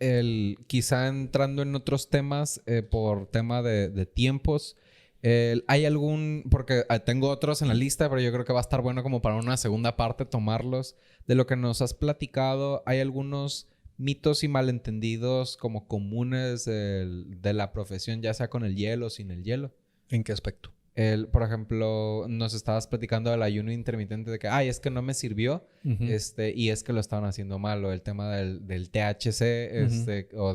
Quizá entrando en otros temas, por tema de tiempos, ¿hay algún, porque tengo otros en la lista, pero yo creo que va a estar bueno como para una segunda parte tomarlos, de lo que nos has platicado? ¿Hay algunos mitos y malentendidos como comunes de la profesión, ya sea con el hielo o sin el hielo? ¿En qué aspecto? Por ejemplo, nos estabas platicando del ayuno intermitente de que, ay, es que no me sirvió, y es que lo estaban haciendo mal, o el tema del THC, o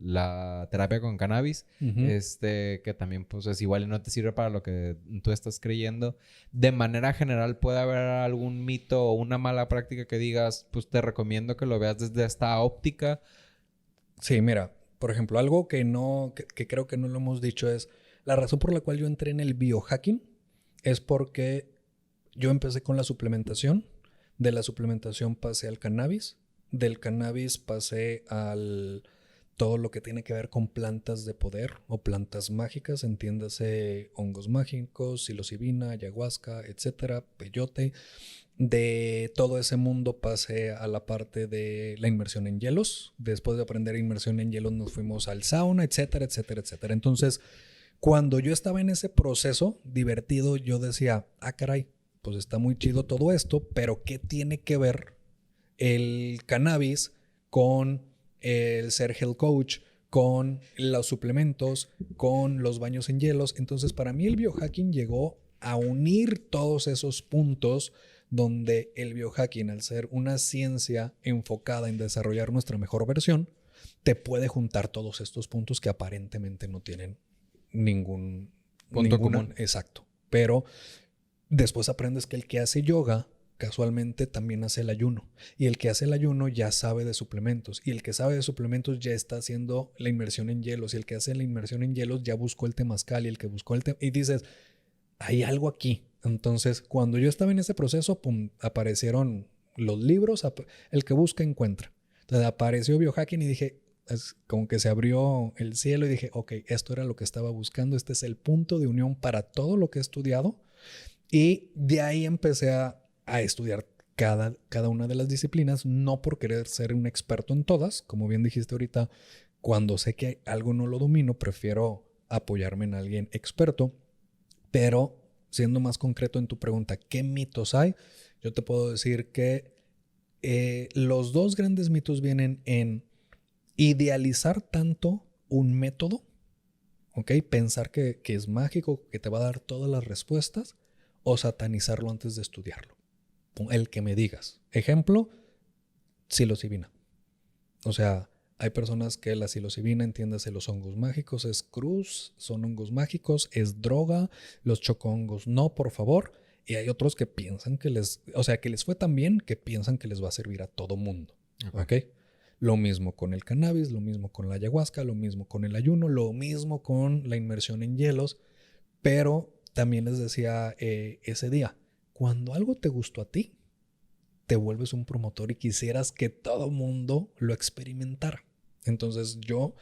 la terapia con cannabis, que también, pues, es igual y no te sirve para lo que tú estás creyendo. De manera general, ¿puede haber algún mito o una mala práctica que digas, pues, te recomiendo que lo veas desde esta óptica? Sí, mira, por ejemplo, algo que creo que no lo hemos dicho es la razón por la cual yo entré en el biohacking es porque yo empecé con la suplementación, de la suplementación pasé al cannabis, del cannabis pasé al todo lo que tiene que ver con plantas de poder o plantas mágicas, entiéndase hongos mágicos, psilocibina, ayahuasca, etcétera, peyote. De todo ese mundo pasé a la parte de la inmersión en hielos. Después de aprender inmersión en hielos nos fuimos al sauna, etcétera, etcétera, etcétera. Entonces, cuando yo estaba en ese proceso divertido, yo decía, ah, caray, pues está muy chido todo esto, pero ¿qué tiene que ver el cannabis con el ser health coach, con los suplementos, con los baños en hielos? Entonces, para mí el biohacking llegó a unir todos esos puntos donde el biohacking, al ser una ciencia enfocada en desarrollar nuestra mejor versión, te puede juntar todos estos puntos que aparentemente no tienen ningún punto común. Exacto. Pero después aprendes que el que hace yoga casualmente también hace el ayuno. Y el que hace el ayuno ya sabe de suplementos. Y el que sabe de suplementos ya está haciendo la inmersión en hielos. Y el que hace la inmersión en hielos ya buscó el temazcal. Y el que buscó y dices, hay algo aquí. Entonces, cuando yo estaba en ese proceso, pum, aparecieron los libros. El que busca, encuentra. Entonces apareció biohacking y dije, es como que se abrió el cielo y dije, ok, esto era lo que estaba buscando. Este es el punto de unión para todo lo que he estudiado. Y de ahí empecé a estudiar cada una de las disciplinas, no por querer ser un experto en todas. Como bien dijiste ahorita, cuando sé que algo no lo domino, prefiero apoyarme en alguien experto. Pero siendo más concreto en tu pregunta, ¿qué mitos hay? Yo te puedo decir que los dos grandes mitos vienen en idealizar tanto un método, ¿ok? Pensar que es mágico, que te va a dar todas las respuestas, o satanizarlo antes de estudiarlo. El que me digas. Ejemplo, psilocibina. O sea, hay personas que la psilocibina, entiéndase, los hongos mágicos, es cruz, son hongos mágicos, es droga, los chocohongos no, por favor. Y hay otros que piensan que que les fue tan bien que piensan que les va a servir a todo mundo. ¿Ok? Lo mismo con el cannabis, lo mismo con la ayahuasca, lo mismo con el ayuno, lo mismo con la inmersión en hielos. Pero también les decía ese día, cuando algo te gustó a ti, te vuelves un promotor y quisieras que todo mundo lo experimentara. Entonces yo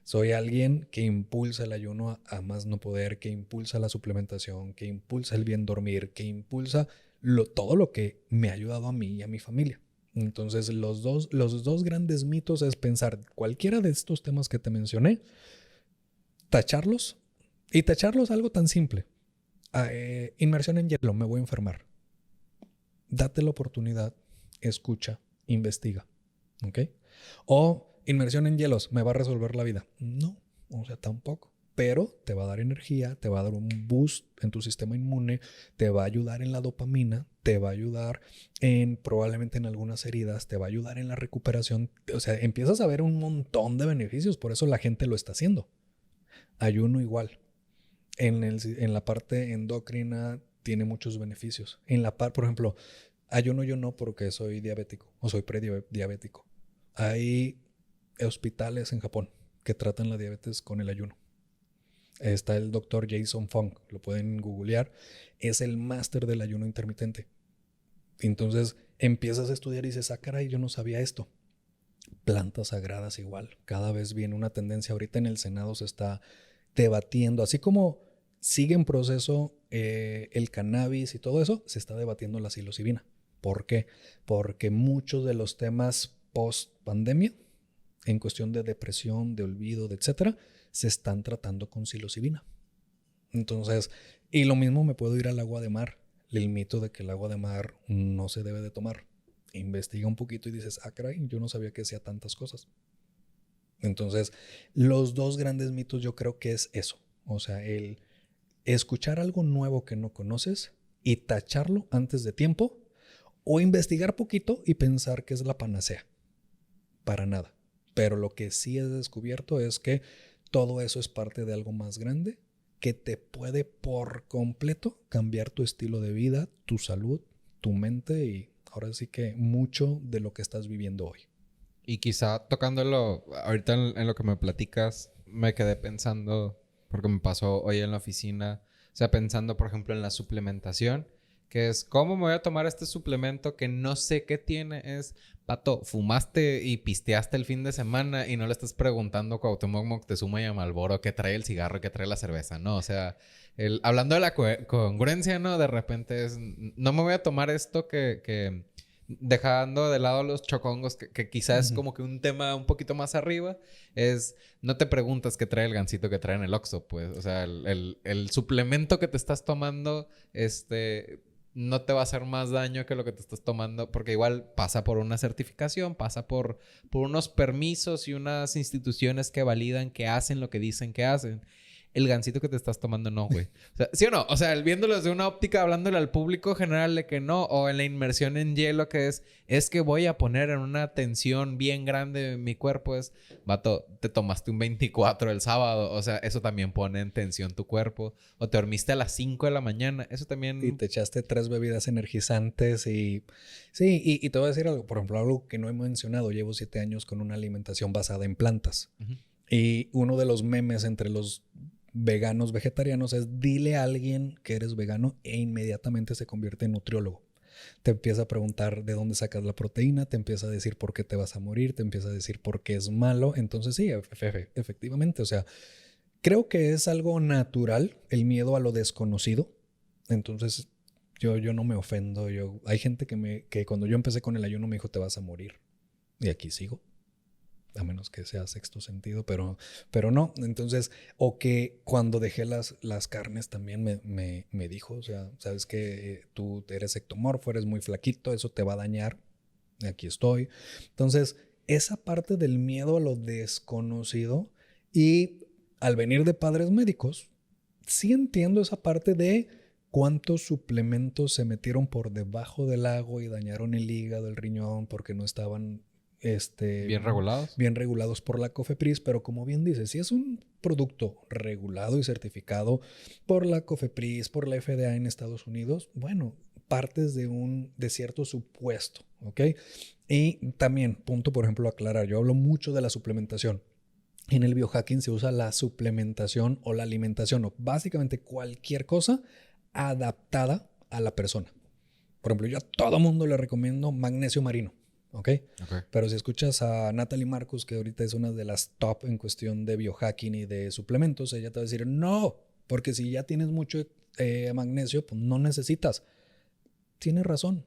soy alguien que impulsa el ayuno a más no poder, que impulsa la suplementación, que impulsa el bien dormir, que impulsa todo lo que me ha ayudado a mí y a mi familia. Entonces los dos grandes mitos es pensar cualquiera de estos temas que te mencioné, tacharlos y tacharlos algo tan simple. Inmersión en hielo, me voy a enfermar. Date la oportunidad, escucha, investiga, ¿ok? O inmersión en hielos, ¿me va a resolver la vida? No, o sea, tampoco. Pero te va a dar energía, te va a dar un boost en tu sistema inmune, te va a ayudar en la dopamina, te va a ayudar probablemente en algunas heridas, te va a ayudar en la recuperación. O sea, empiezas a ver un montón de beneficios, por eso la gente lo está haciendo. Ayuno igual. En la parte endocrina tiene muchos beneficios. Por ejemplo, ayuno yo no porque soy diabético o soy prediabético. Hay hospitales en Japón que tratan la diabetes con el ayuno. Está el doctor Jason Fung, lo pueden googlear. Es el máster del ayuno intermitente. Entonces empiezas a estudiar y dices, caray, yo no sabía esto. Plantas sagradas igual. Cada vez viene una tendencia. Ahorita en el Senado se está debatiendo, así como sigue en proceso el cannabis y todo eso, se está debatiendo la psilocibina. ¿Por qué? Porque muchos de los temas post pandemia, en cuestión de depresión, de olvido, de etcétera, se están tratando con psilocibina. Entonces, y lo mismo me puedo ir al agua de mar. El mito de que el agua de mar no se debe de tomar. Investiga un poquito y dices, caray, yo no sabía que hacía tantas cosas. Entonces, los dos grandes mitos yo creo que es eso. O sea, el escuchar algo nuevo que no conoces y tacharlo antes de tiempo, o investigar poquito y pensar que es la panacea. Para nada. Pero lo que sí he descubierto es que todo eso es parte de algo más grande que te puede por completo cambiar tu estilo de vida, tu salud, tu mente y ahora sí que mucho de lo que estás viviendo hoy. Y quizá tocándolo, ahorita en lo que me platicas, me quedé pensando, porque me pasó hoy en la oficina, o sea, pensando, por ejemplo, en la suplementación, que es, ¿cómo me voy a tomar este suplemento que no sé qué tiene? Es, pato, fumaste y pisteaste el fin de semana y no le estás preguntando a Cuauhtémoc Moctezuma y a Marlboro qué trae el cigarro, qué trae la cerveza, ¿no? O sea, hablando de la congruencia, ¿no? De repente es, no me voy a tomar esto que dejando de lado los chocongos, que quizás es como que un tema un poquito más arriba, es no te preguntas qué trae el gansito que trae en el Oxxo, pues. O sea, el suplemento que te estás tomando, no te va a hacer más daño que lo que te estás tomando, porque igual pasa por una certificación, pasa por unos permisos y unas instituciones que validan que hacen lo que dicen que hacen. El gansito que te estás tomando no, güey. O sea, ¿sí o no? O sea, viéndolo desde una óptica, hablándole al público general de que no, o en la inmersión en hielo que es que voy a poner en una tensión bien grande mi cuerpo, vato, te tomaste un 24 el sábado, o sea, eso también pone en tensión tu cuerpo, o te dormiste a las 5 de la mañana, eso también... Y te echaste 3 bebidas energizantes y... Sí, y te voy a decir algo, por ejemplo, algo que no he mencionado, llevo 7 años con una alimentación basada en plantas. Uh-huh. Y uno de los memes entre los veganos, vegetarianos, es dile a alguien que eres vegano e inmediatamente se convierte en nutriólogo. Te empieza a preguntar de dónde sacas la proteína, te empieza a decir por qué te vas a morir, te empieza a decir por qué es malo. Entonces sí, efectivamente, o sea, creo que es algo natural el miedo a lo desconocido. Entonces, Yo no me ofendo. Hay gente que cuando yo empecé con el ayuno me dijo, te vas a morir. Y aquí sigo. A menos que sea sexto sentido, pero no. Entonces, o que cuando dejé las carnes también me dijo, o sea, sabes que tú eres ectomorfo, eres muy flaquito, eso te va a dañar. Aquí estoy. Entonces, esa parte del miedo a lo desconocido y al venir de padres médicos, sí entiendo esa parte de cuántos suplementos se metieron por debajo del agua y dañaron el hígado, el riñón, porque no estaban Bien regulados. bien regulados por la COFEPRIS, pero como bien dices, si es un producto regulado y certificado por la COFEPRIS, por la FDA en Estados Unidos, bueno, partes de cierto supuesto, ¿ok? Y también, punto, por ejemplo, aclarar, yo hablo mucho de la suplementación. En el biohacking se usa la suplementación o la alimentación o básicamente cualquier cosa adaptada a la persona. Por ejemplo, yo a todo mundo le recomiendo magnesio marino, ¿ok? Pero si escuchas a Natalie Marcus, que ahorita es una de las top en cuestión de biohacking y de suplementos, ella te va a decir, no, porque si ya tienes mucho magnesio, pues no necesitas. Tienes razón,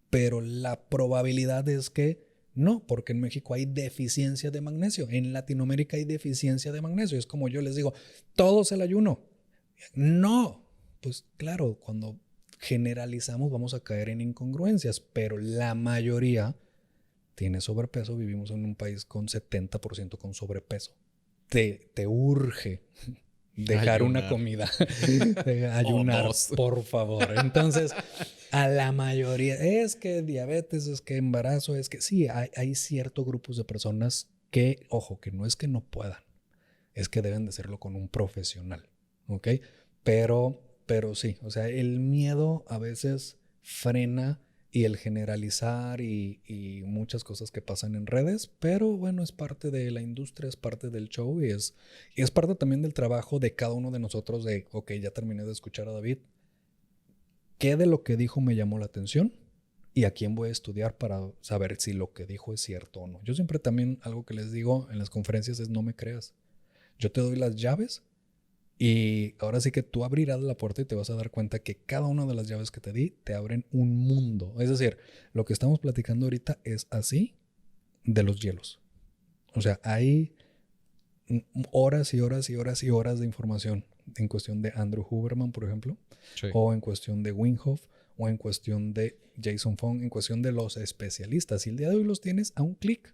pero la probabilidad es que no, porque en México hay deficiencia de magnesio, en Latinoamérica hay deficiencia de magnesio. Es como yo les digo, todos el ayuno. No, pues claro, cuando generalizamos vamos a caer en incongruencias, pero la mayoría tiene sobrepeso. Vivimos en un país con 70% con sobrepeso. Te urge dejar una comida, ayunar, por favor. Entonces, a la mayoría, es que diabetes, es que embarazo, es que sí, hay ciertos grupos de personas que, ojo, que no es que no puedan, es que deben de hacerlo con un profesional, ¿ok? Pero sí, o sea, el miedo a veces frena y el generalizar y muchas cosas que pasan en redes, pero bueno, es parte de la industria, es parte del show y es parte también del trabajo de cada uno de nosotros de, ok, ya terminé de escuchar a David, ¿qué de lo que dijo me llamó la atención? ¿Y a quién voy a estudiar para saber si lo que dijo es cierto o no? Yo siempre también algo que les digo en las conferencias es no me creas. Yo te doy las llaves y ahora sí que tú abrirás la puerta y te vas a dar cuenta que cada una de las llaves que te di te abren un mundo. Es decir, lo que estamos platicando ahorita es así de los hielos. O sea, hay horas y horas y horas y horas de información en cuestión de Andrew Huberman, por ejemplo, sí, o en cuestión de Wim Hof, o en cuestión de Jason Fung, en cuestión de los especialistas. Y el día de hoy los tienes a un clic.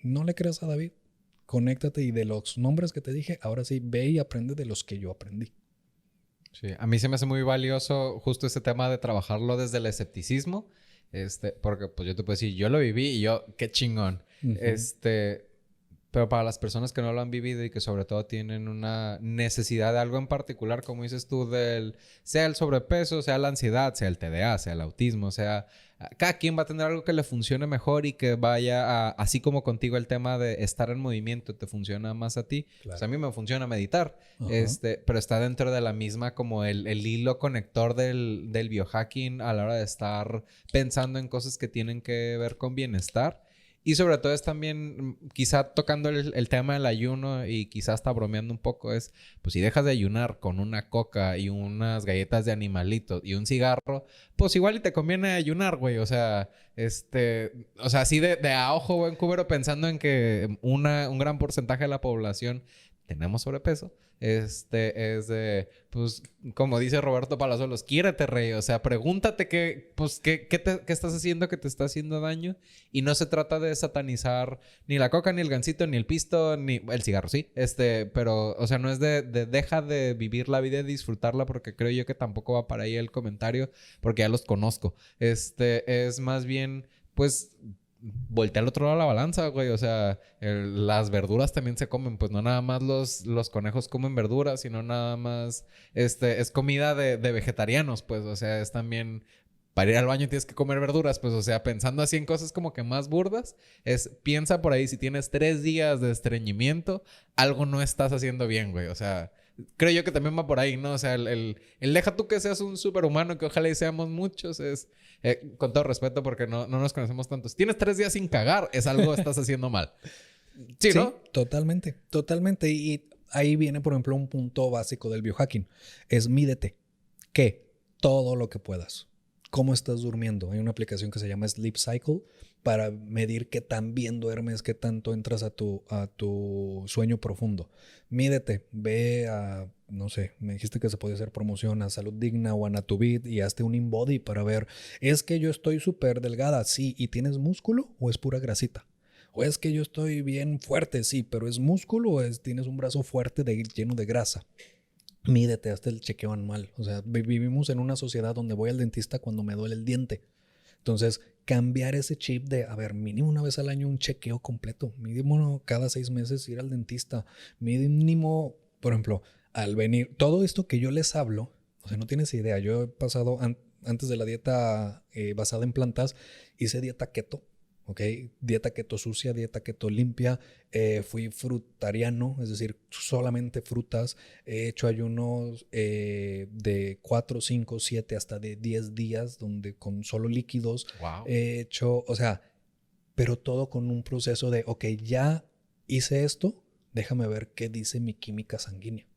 No le creas a David. Conéctate y de los nombres que te dije, ahora sí, ve y aprende de los que yo aprendí. Sí, a mí se me hace muy valioso justo ese tema de trabajarlo desde el escepticismo. Porque pues yo te puedo decir, yo lo viví y yo, qué chingón. Uh-huh. Pero para las personas que no lo han vivido y que sobre todo tienen una necesidad de algo en particular, como dices tú, sea el sobrepeso, sea la ansiedad, sea el TDA, sea el autismo, sea... Cada quien va a tener algo que le funcione mejor y que vaya así como contigo el tema de estar en movimiento te funciona más a ti. Claro. Pues a mí me funciona meditar, uh-huh, pero está dentro de la misma como el hilo conector del biohacking a la hora de estar pensando en cosas que tienen que ver con bienestar. Y sobre todo es también, quizá tocando el tema del ayuno y quizá hasta bromeando un poco, es, pues si dejas de ayunar con una coca y unas galletas de animalitos y un cigarro, pues igual y te conviene ayunar, güey. O sea, así de a ojo buen cubero pensando en que un gran porcentaje de la población tenemos sobrepeso. Es de, pues, como dice Roberto Palazuelos, quiérete, rey. O sea, pregúntate qué estás haciendo que te está haciendo daño. Y no se trata de satanizar ni la coca, ni el gansito, ni el pisto, ni el cigarro, sí. Pero, o sea, no es de deja de vivir la vida y disfrutarla, porque creo yo que tampoco va para ahí el comentario, porque ya los conozco. Es más bien, pues... voltea al otro lado de la balanza, güey. O sea, las verduras también se comen. Pues no nada más los conejos comen verduras, sino nada más... es comida de vegetarianos, pues. O sea, es también... Para ir al baño tienes que comer verduras. Pues, o sea, pensando así en cosas como que más burdas, piensa por ahí, si tienes 3 días de estreñimiento, algo no estás haciendo bien, güey. O sea... creo yo que también va por ahí, ¿no? O sea, el deja tú que seas un superhumano, que ojalá y seamos muchos, con todo respeto, porque no nos conocemos tantos. Tienes 3 días sin cagar, es algo que estás haciendo mal. Sí, ¿no? Totalmente, totalmente. Y ahí viene, por ejemplo, un punto básico del biohacking. Es mídete. ¿Qué? todo lo que puedas. ¿Cómo estás durmiendo? Hay una aplicación que se llama Sleep Cycle para medir qué tan bien duermes, qué tanto entras a tu sueño profundo. Mídete, ve a, no sé, me dijiste que se podía hacer promoción a Salud Digna o a Natubit y hazte un InBody para ver, es que yo estoy súper delgada, sí, ¿y tienes músculo o es pura grasita? O es que yo estoy bien fuerte, sí, pero ¿es músculo o tienes un brazo fuerte lleno de grasa? Mídete hasta el chequeo anual. O sea, vivimos en una sociedad donde voy al dentista cuando me duele el diente. Entonces, cambiar ese chip de, a ver, mínimo una vez al año un chequeo completo, mínimo cada 6 meses ir al dentista, mínimo, por ejemplo, al venir, todo esto que yo les hablo, o sea, no tienes idea, yo he pasado, antes de la dieta basada en plantas, hice dieta keto. ¿Ok? Dieta keto sucia, dieta keto limpia. Fui frutariano, es decir, solamente frutas. He hecho ayunos de 4, 5, 7 hasta de 10 días donde con solo líquidos. Wow. He hecho, o sea, pero todo con un proceso de, ok, ya hice esto, déjame ver qué dice mi química sanguínea.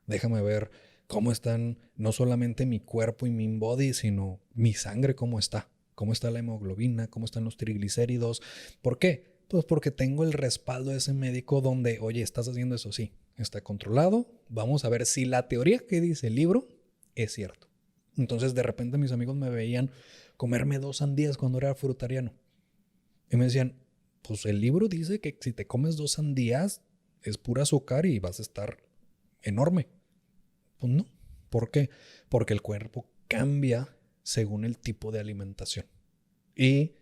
Déjame ver cómo están no solamente mi cuerpo y mi body, sino mi sangre, cómo está. Cómo está la hemoglobina, cómo están los triglicéridos. ¿Por qué? Pues porque tengo el respaldo de ese médico donde, oye, estás haciendo eso, sí, está controlado. Vamos a ver si la teoría que dice el libro es cierto. Entonces, de repente mis amigos me veían comerme 2 sandías cuando era frutariano. Y me decían, pues el libro dice que si te comes 2 sandías es pura azúcar y vas a estar enorme. Pues no. ¿Por qué? Porque el cuerpo cambia según el tipo de alimentación. Y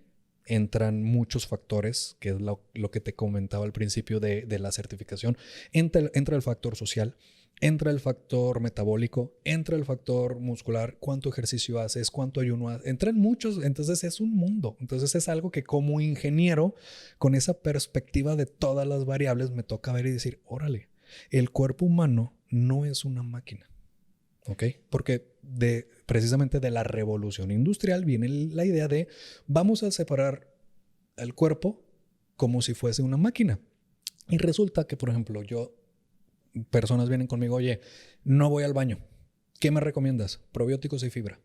entran muchos factores, que es lo que te comentaba al principio de la certificación. Entra el factor social, entra el factor metabólico, entra el factor muscular, cuánto ejercicio haces, cuánto ayuno haces, entran muchos, entonces es un mundo. Entonces es algo que como ingeniero, con esa perspectiva de todas las variables, me toca ver y decir, órale, el cuerpo humano no es una máquina. ¿Ok? Porque precisamente de la revolución industrial viene la idea de vamos a separar el cuerpo como si fuese una máquina. Y resulta que, por ejemplo, personas vienen conmigo, oye, no voy al baño. ¿Qué me recomiendas? Probióticos y fibra.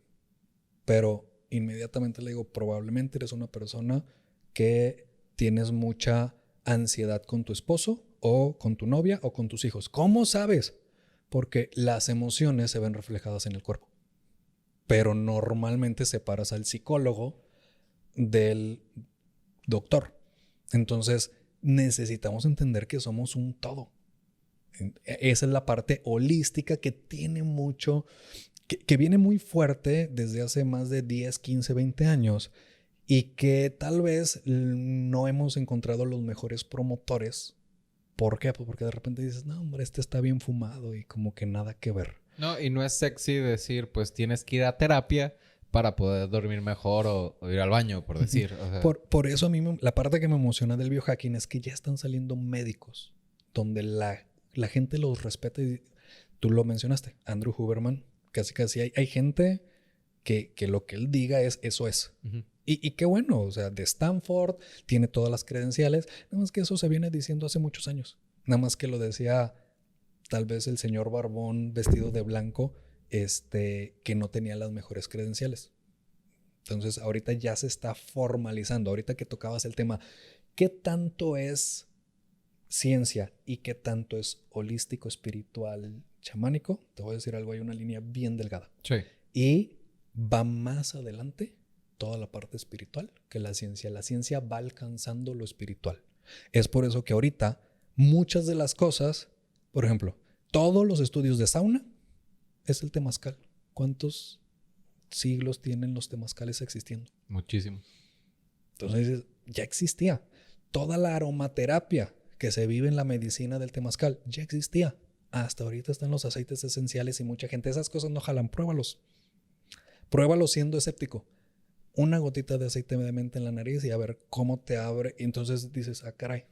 Pero inmediatamente le digo, probablemente eres una persona que tienes mucha ansiedad con tu esposo o con tu novia o con tus hijos. ¿Cómo sabes? Porque las emociones se ven reflejadas en el cuerpo. Pero normalmente separas al psicólogo del doctor. Entonces necesitamos entender que somos un todo. Esa es la parte holística que tiene mucho, que viene muy fuerte desde hace más de 10, 15, 20 años y que tal vez no hemos encontrado los mejores promotores. ¿Por qué? Pues porque de repente dices, no, hombre, este está bien fumado y como que nada que ver. No, y no es sexy decir, pues tienes que ir a terapia para poder dormir mejor o ir al baño, por decir. O sea. Por eso a mí la parte que me emociona del biohacking es que ya están saliendo médicos donde la gente los respeta. Y tú lo mencionaste, Andrew Huberman, casi hay gente que lo que él diga eso es. Uh-huh. Y qué bueno, o sea, de Stanford, tiene todas las credenciales. Nada más que eso se viene diciendo hace muchos años. Nada más que lo decía tal vez el señor Barbón vestido de blanco, que no tenía las mejores credenciales. Entonces, ahorita ya se está formalizando. Ahorita que tocabas el tema, ¿qué tanto es ciencia y qué tanto es holístico, espiritual, chamánico? Te voy a decir algo, hay una línea bien delgada. Sí. Y va más adelante toda la parte espiritual que la ciencia. La ciencia va alcanzando lo espiritual. Es por eso que ahorita muchas de las cosas, por ejemplo, todos los estudios de sauna es el temazcal. ¿Cuántos siglos tienen los temazcales existiendo? Muchísimo. Entonces ya existía. Toda la aromaterapia que se vive en la medicina del temazcal ya existía. Hasta ahorita están los aceites esenciales y mucha gente, esas cosas no jalan, pruébalos. Pruébalos siendo escéptico. Una gotita de aceite de menta en la nariz y a ver cómo te abre. Y entonces dices, ah, caray.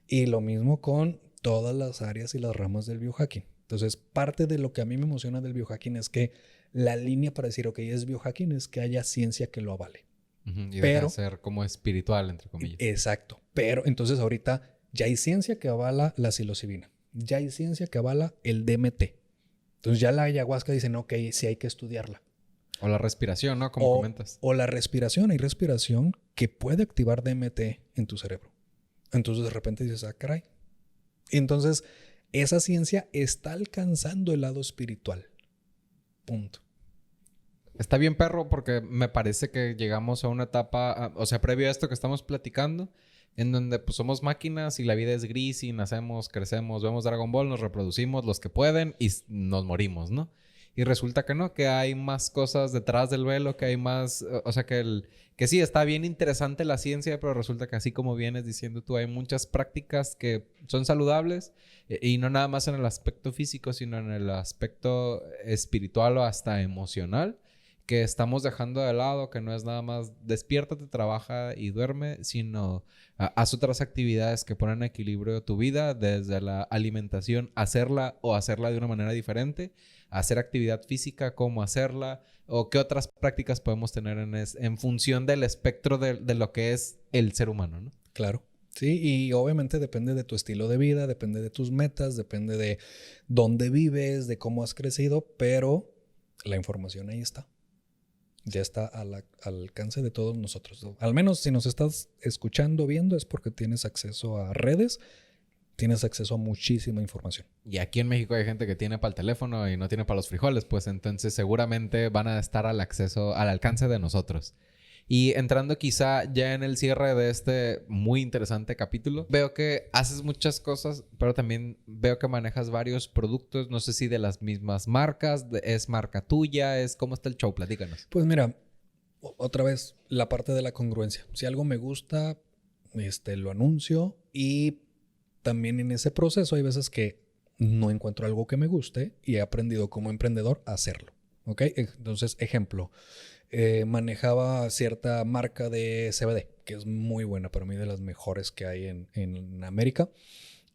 Y lo mismo con todas las áreas y las ramas del biohacking. Entonces, parte de lo que a mí me emociona del biohacking es que la línea para decir, ok, es biohacking, es que haya ciencia que lo avale. Uh-huh. Y deja de ser como espiritual, entre comillas. Exacto. Pero entonces ahorita ya hay ciencia que avala la psilocibina. Ya hay ciencia que avala el DMT. Entonces ya la ayahuasca dicen, ok, sí hay que estudiarla. O la respiración, ¿no? Como comentas. O la respiración. Hay respiración que puede activar DMT en tu cerebro. Entonces de repente dices, ah, caray. Y entonces esa ciencia está alcanzando el lado espiritual. Punto. Está bien, perro, porque me parece que llegamos a una etapa, o sea, previo a esto que estamos platicando, en donde pues somos máquinas y la vida es gris y nacemos, crecemos, vemos Dragon Ball, nos reproducimos los que pueden y nos morimos, ¿no? Y resulta que no, que hay más cosas detrás del velo, que hay más, o sea, que sí, está bien interesante la ciencia, pero resulta que así como vienes diciendo tú, hay muchas prácticas que son saludables y no nada más en el aspecto físico, sino en el aspecto espiritual o hasta emocional que estamos dejando de lado, que no es nada más despiértate, trabaja y duerme, sino haz otras actividades que ponen en equilibrio tu vida, desde la alimentación, hacerla o hacerla de una manera diferente, hacer actividad física, cómo hacerla, o qué otras prácticas podemos tener en función del espectro de lo que es el ser humano, ¿no? Claro. Sí, y obviamente depende de tu estilo de vida, depende de tus metas, depende de dónde vives, de cómo has crecido, pero la información ahí está. Ya está al alcance de todos nosotros. Al menos si nos estás escuchando, viendo, es porque tienes acceso a redes, tienes acceso a muchísima información. Y aquí en México hay gente que tiene para el teléfono y no tiene para los frijoles, pues entonces seguramente van a estar al alcance de nosotros. Y entrando quizá ya en el cierre de este muy interesante capítulo, veo que haces muchas cosas, pero también veo que manejas varios productos, no sé si de las mismas marcas, es marca tuya, ¿cómo está el show? Platícanos. Pues mira, otra vez, la parte de la congruencia. Si algo me gusta, lo anuncio, y también en ese proceso hay veces que no encuentro algo que me guste y he aprendido como emprendedor a hacerlo. ¿Ok? Entonces, ejemplo, manejaba cierta marca de CBD, que es muy buena, para mí de las mejores que hay en América.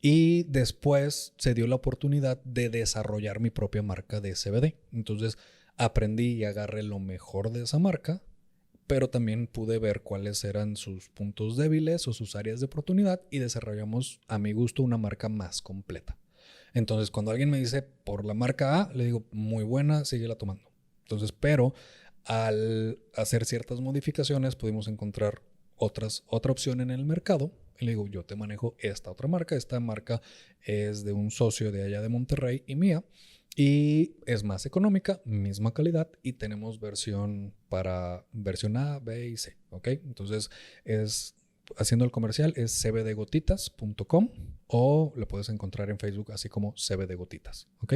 Y después se dio la oportunidad de desarrollar mi propia marca de CBD. Entonces aprendí y agarré lo mejor de esa marca, pero también pude ver cuáles eran sus puntos débiles o sus áreas de oportunidad y desarrollamos a mi gusto una marca más completa. Entonces cuando alguien me dice por la marca A, le digo muy buena, síguela tomando. Entonces, pero al hacer ciertas modificaciones pudimos encontrar otra opción en el mercado. Y le digo, yo te manejo esta otra marca. Esta marca es de un socio de allá de Monterrey y mía. Y es más económica, misma calidad. Y tenemos versión A, B y C. ¿Ok? Entonces, haciendo el comercial, es cbdgotitas.com o lo puedes encontrar en Facebook así como cbdgotitas. ¿Ok?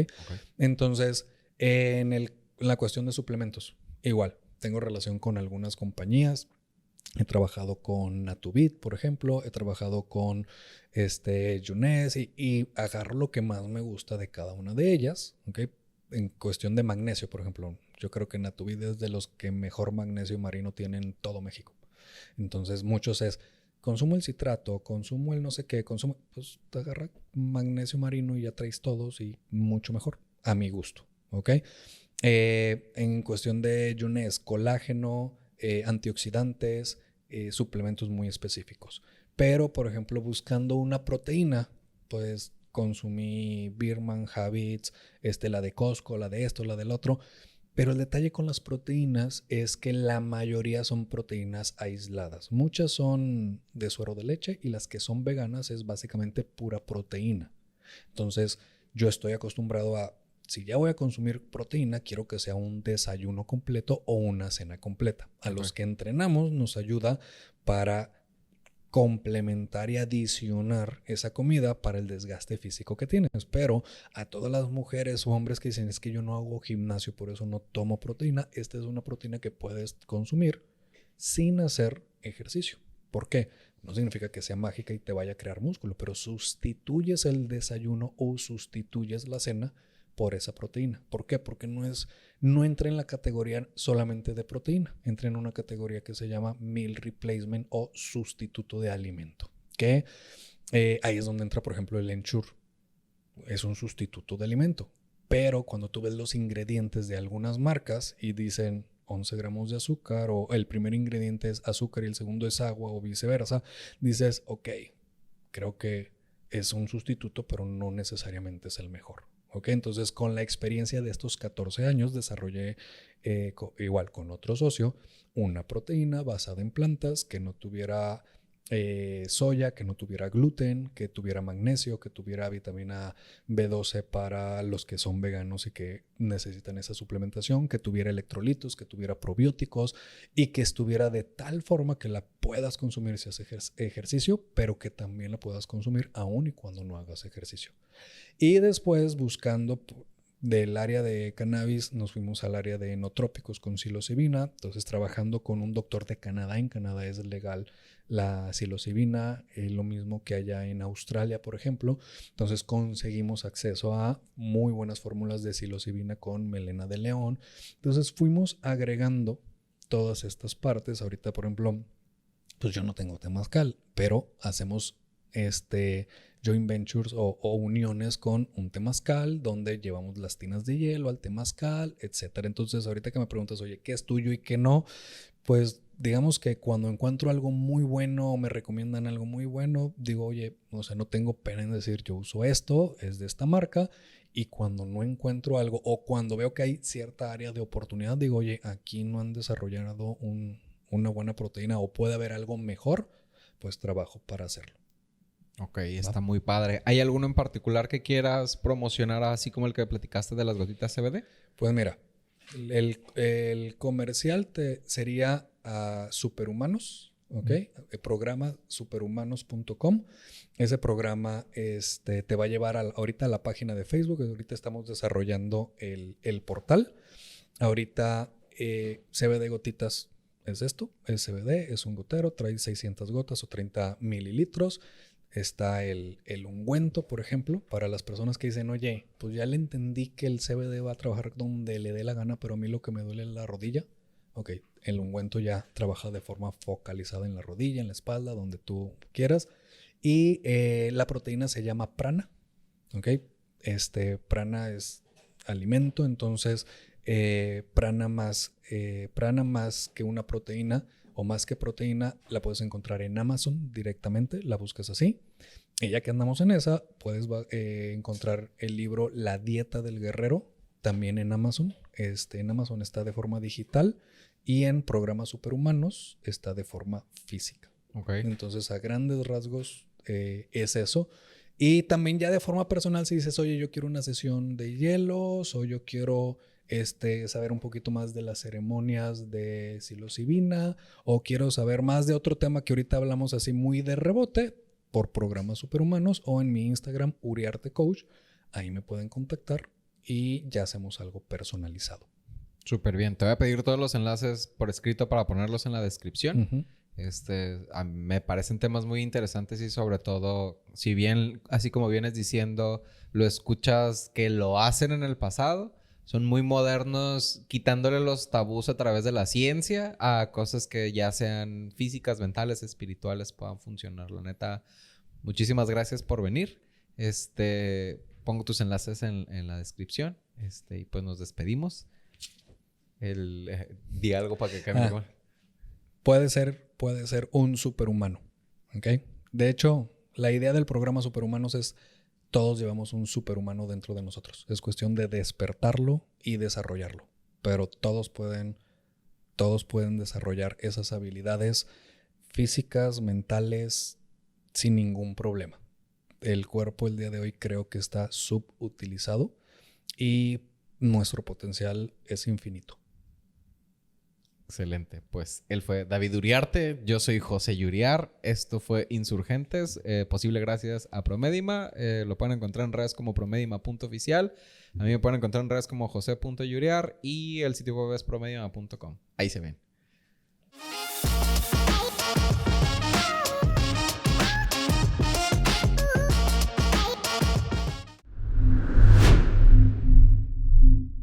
Entonces, en la cuestión de suplementos, igual, tengo relación con algunas compañías. He trabajado con Natubit, por ejemplo. He trabajado con Younes y agarro lo que más me gusta de cada una de ellas. ¿Okay? En cuestión de magnesio, por ejemplo. Yo creo que Natubit es de los que mejor magnesio marino tiene en todo México. Entonces, muchos consumo el citrato, consumo el no sé qué, pues te agarra magnesio marino y ya traes todos y mucho mejor, a mi gusto. ¿Ok? En cuestión de Younes, colágeno, antioxidantes, suplementos muy específicos. Pero, por ejemplo, buscando una proteína, pues consumí Birman, Habits, la de Costco, la de esto, la del otro. Pero el detalle con las proteínas es que la mayoría son proteínas aisladas. Muchas son de suero de leche y las que son veganas es básicamente pura proteína. Entonces, yo estoy acostumbrado a, si ya voy a consumir proteína, quiero que sea un desayuno completo o una cena completa. A los que entrenamos nos ayuda para complementar y adicionar esa comida para el desgaste físico que tienes. Pero a todas las mujeres o hombres que dicen es que yo no hago gimnasio, por eso no tomo proteína, esta es una proteína que puedes consumir sin hacer ejercicio. ¿Por qué? No significa que sea mágica y te vaya a crear músculo, pero sustituyes el desayuno o sustituyes la cena por esa proteína. ¿Por qué? Porque no entra en la categoría solamente de proteína, entra en una categoría que se llama meal replacement o sustituto de alimento, que ahí es donde entra, por ejemplo, el Ensure. Es un sustituto de alimento, pero cuando tú ves los ingredientes de algunas marcas y dicen 11 gramos de azúcar o el primer ingrediente es azúcar y el segundo es agua o viceversa, dices, ok, creo que es un sustituto, pero no necesariamente es el mejor. ¿ok? Entonces, con la experiencia de estos 14 años, desarrollé, igual con otro socio, una proteína basada en plantas que no tuviera soya, que no tuviera gluten, que tuviera magnesio, que tuviera vitamina B12 para los que son veganos y que necesitan esa suplementación, que tuviera electrolitos, que tuviera probióticos y que estuviera de tal forma que la puedas consumir si haces ejercicio, pero que también la puedas consumir aún y cuando no hagas ejercicio. Y después, buscando del área de cannabis, nos fuimos al área de enotrópicos con psilocibina. Entonces, trabajando con un doctor de Canadá. En Canadá es legal la psilocibina, lo mismo que allá en Australia, por ejemplo. Entonces, conseguimos acceso a muy buenas fórmulas de psilocibina con melena de león. Entonces, fuimos agregando todas estas partes. Ahorita, por ejemplo, pues yo no tengo temazcal, pero hacemos joint ventures o uniones con un temazcal donde llevamos las tinas de hielo al temazcal, etcétera. Entonces, ahorita que me preguntas, oye, ¿qué es tuyo y qué no? Pues digamos que cuando encuentro algo muy bueno o me recomiendan algo muy bueno, digo, oye, o sea, no tengo pena en decir, yo uso esto, es de esta marca. Y cuando no encuentro algo o cuando veo que hay cierta área de oportunidad, digo, oye, aquí no han desarrollado una buena proteína o puede haber algo mejor, pues trabajo para hacerlo. Ok, está muy padre. ¿Hay alguno en particular que quieras promocionar así como el que platicaste de las gotitas CBD? Pues mira, el comercial sería a Superhumanos, ¿ok? El programa superhumanos.com. Ese programa te va a llevar ahorita a la página de Facebook. Ahorita estamos desarrollando el portal. Ahorita CBD gotitas es esto, es CBD, es un gotero, trae 600 gotas o 30 mililitros. Está el ungüento, por ejemplo, para las personas que dicen, oye, pues ya le entendí que el CBD va a trabajar donde le dé la gana, pero a mí lo que me duele es la rodilla. Ok, el ungüento ya trabaja de forma focalizada en la rodilla, en la espalda, donde tú quieras. Y la proteína se llama prana. Ok, prana es alimento, entonces prana más que una proteína o más que proteína la puedes encontrar en Amazon directamente, la buscas así. Y ya que andamos en esa, puedes encontrar el libro La Dieta del Guerrero también en Amazon. En Amazon está de forma digital y en programas superhumanos está de forma física. Okay. Entonces, a grandes rasgos es eso. Y también ya de forma personal, si dices, oye, yo quiero una sesión de hielos o yo quiero saber un poquito más de las ceremonias de psilocibina o quiero saber más de otro tema que ahorita hablamos así muy de rebote por programas superhumanos o en mi Instagram, Uriarte Coach. Ahí me pueden contactar y ya hacemos algo personalizado. Súper bien. Te voy a pedir todos los enlaces por escrito para ponerlos en la descripción. Uh-huh. Me parecen temas muy interesantes y sobre todo, si bien, así como vienes diciendo, lo escuchas que lo hacen en el pasado, son muy modernos, quitándole los tabús a través de la ciencia a cosas que ya sean físicas, mentales, espirituales, puedan funcionar. La neta, muchísimas gracias por venir. Pongo tus enlaces en la descripción. Y pues nos despedimos. Di algo para que cambie. Puede ser un superhumano, ¿ok? De hecho, la idea del programa Superhumanos es todos llevamos un superhumano dentro de nosotros. Es cuestión de despertarlo y desarrollarlo. Pero todos pueden desarrollar esas habilidades físicas, mentales, sin ningún problema. El cuerpo el día de hoy creo que está subutilizado y nuestro potencial es infinito. Excelente. Pues él fue David Uriarte. Yo soy José Yuriar. Esto fue Insurgentes. Posible gracias a Promedima. Lo pueden encontrar en redes como promedima.oficial. A mí me pueden encontrar en redes como jose.yuriar. Y el sitio web es promedima.com. Ahí se ven.